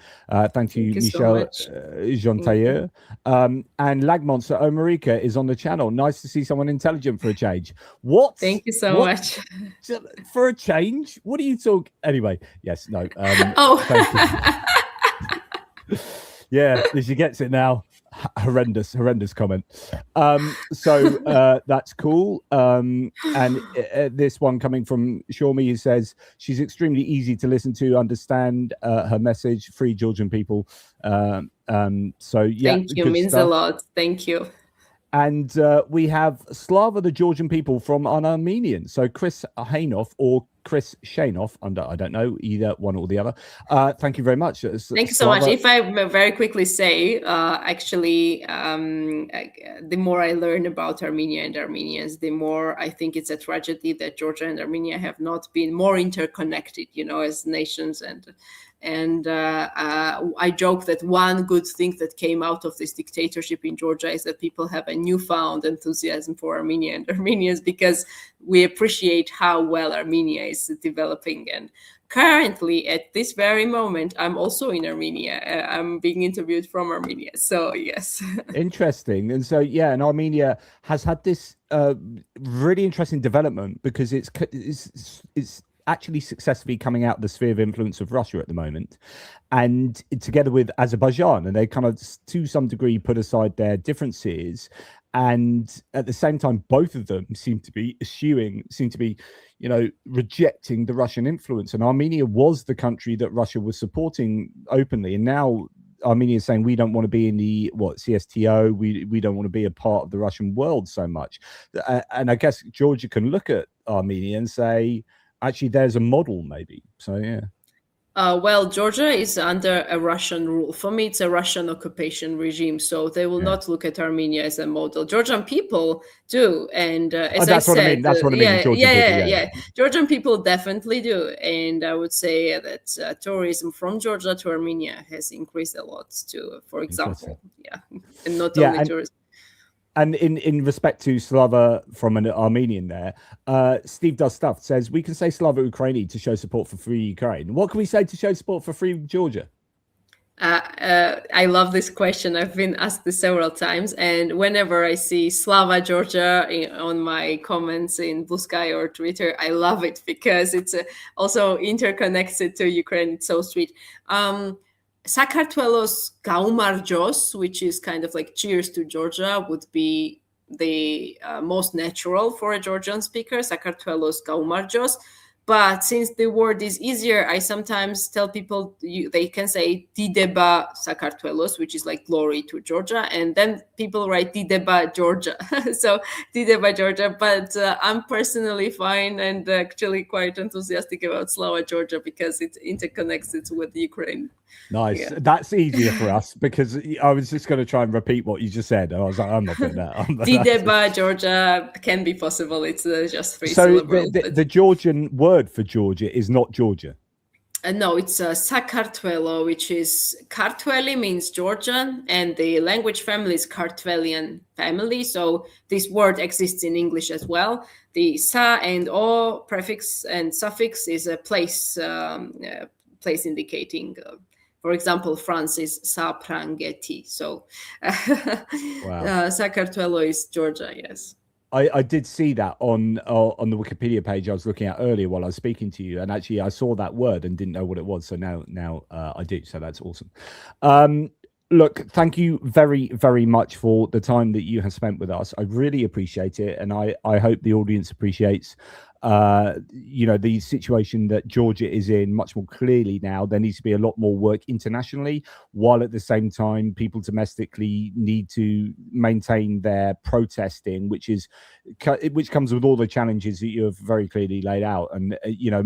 Thank you, Michel Jean-Tailleur. And Lagmonster, Marika is on the channel. Nice to see someone intelligent for a change. What? Thank you so much. For a change? What are you talking? Anyway, yes, no. Yeah, she gets it now. Horrendous comment. So that's cool. And this one coming from Shawmy, who says she's extremely easy to listen to, understand her message, free Georgian people. So yeah, thank you, means a lot. Thank you. And we have Slava the Georgian people from an Armenian. So Chris Hainoff or Chris Shainoff, I don't know, either one or the other. Thank you very much. Thank you so much. If I very quickly say, actually, the more I learn about Armenia and Armenians, the more I think it's a tragedy that Georgia and Armenia have not been more interconnected, as nations. And I joke that one good thing that came out of this dictatorship in Georgia is that people have a newfound enthusiasm for Armenia and Armenians because we appreciate how well Armenia is developing. And currently, at this very moment, I'm also in Armenia. I'm being interviewed from Armenia. So yes. Interesting. And so, yeah, and Armenia has had this really interesting development because it's actually successfully coming out of the sphere of influence of Russia at the moment, and together with Azerbaijan, and they kind of to some degree put aside their differences, and at the same time both of them seem to be rejecting the Russian influence. And Armenia was the country that Russia was supporting openly, and now Armenia is saying we don't want to be in the CSTO. We don't want to be a part of the Russian world so much. And I guess Georgia can look at Armenia and say, actually, there's a model, maybe. So yeah. Well, Georgia is under a Russian rule. For me, it's a Russian occupation regime, so they will not look at Armenia as a model. Georgian people do, and as that's I said, what I mean. That's what I mean. Yeah. Georgian people definitely do, and I would say that tourism from Georgia to Armenia has increased a lot too. For example, and not only tourism. And in respect to Slava from an Armenian there, Steve Does Stuff says, we can say Slava Ukraini to show support for free Ukraine. What can we say to show support for free Georgia? I love this question. I've been asked this several times. And whenever I see Slava Georgia on my comments in Blue Sky or Twitter, I love it because it's also interconnected to Ukraine. It's so sweet. Sakartvelos Gaumarjos, which is kind of like cheers to Georgia, would be the most natural for a Georgian speaker, Sakartvelos Gaumarjos. But since the word is easier, I sometimes tell people they can say Dideba Sakartvelos, which is like glory to Georgia. And then people write Dideba Georgia. So Dideba Georgia. But I'm personally fine and actually quite enthusiastic about Slava Georgia because it interconnects it with Ukraine. Nice. Yeah. That's easier for us because I was just going to try and repeat what you just said. I was like, I'm not doing that. Dideba Georgia can be possible. It's just three so syllables. The Georgian word for Georgia is not Georgia. No, it's Sakartvelo, which is Kartveli means Georgian, and the language family is Kartvelian family. So this word exists in English as well. The sa and o prefix and suffix is a place indicating. For example, France is Saprangeti. So Sakartvelo is Georgia, yes. I did see that on the Wikipedia page I was looking at earlier while I was speaking to you, and actually I saw that word and didn't know what it was. So now I do. So that's awesome. Look, thank you very, very much for the time that you have spent with us. I really appreciate it, and I hope the audience appreciates the situation that Georgia is in much more clearly now. There needs to be a lot more work internationally, while at the same time people domestically need to maintain their protesting, which comes with all the challenges that you have very clearly laid out. And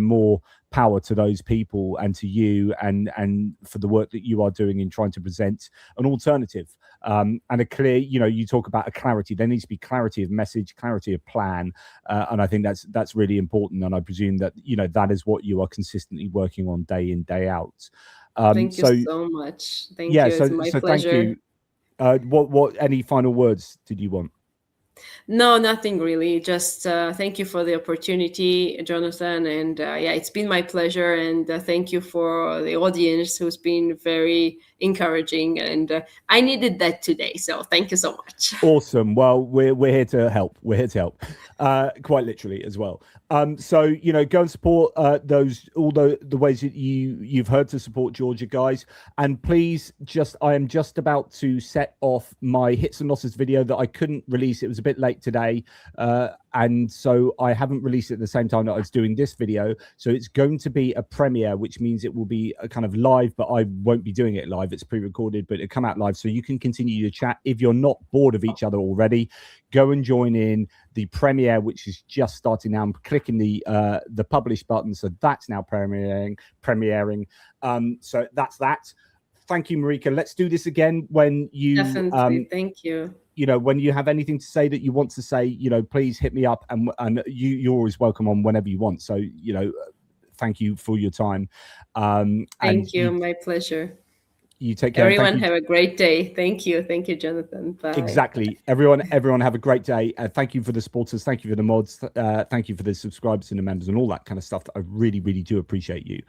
more power to those people and to you and for the work that you are doing in trying to present an alternative and a clear, you talk about a clarity. There needs to be clarity of message, clarity of plan, and I think that's really important. And I presume that that is what you are consistently working on day in, day out. Thank you so much. Thank you. It's my pleasure. Thank you. What any final words did you want? No, nothing really. Just thank you for the opportunity, Jonathan. And it's been my pleasure. And thank you for the audience who's been very encouraging. And I needed that today. So thank you so much. Awesome. Well, we're here to help. We're here to help, quite literally as well. So go and support all the ways that you've heard to support Georgia, guys. And please, I am just about to set off my hits and losses video that I couldn't release. It was a bit late today, and so I haven't released it at the same time that I was doing this video. So it's going to be a premiere, which means it will be a kind of live, but I won't be doing it live. It's pre-recorded, but it'll come out live, so you can continue to chat. If you're not bored of each other already, go and join in the premiere, which is just starting now. I'm clicking the publish button, so that's now premiering. So that's that. Thank you, Marika. Let's do this again when you definitely. Thank you. When you have anything to say that you want to say, please hit me up, and you're always welcome on whenever you want. So thank you for your time. Thank you. My pleasure. You take care. Everyone have a great day. Thank you, Jonathan. Bye. Exactly. Everyone have a great day. Thank you for the supporters. Thank you for the mods. Thank you for the subscribers and the members and all that kind of stuff. I really, really do appreciate you.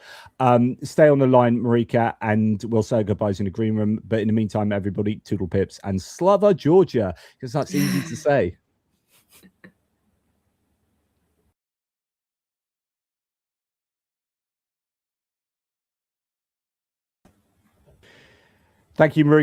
Stay on the line, Marika, and we'll say goodbyes in the green room. But in the meantime, everybody, toodle pips and Slava Georgia, because that's easy to say. Thank you, Marika.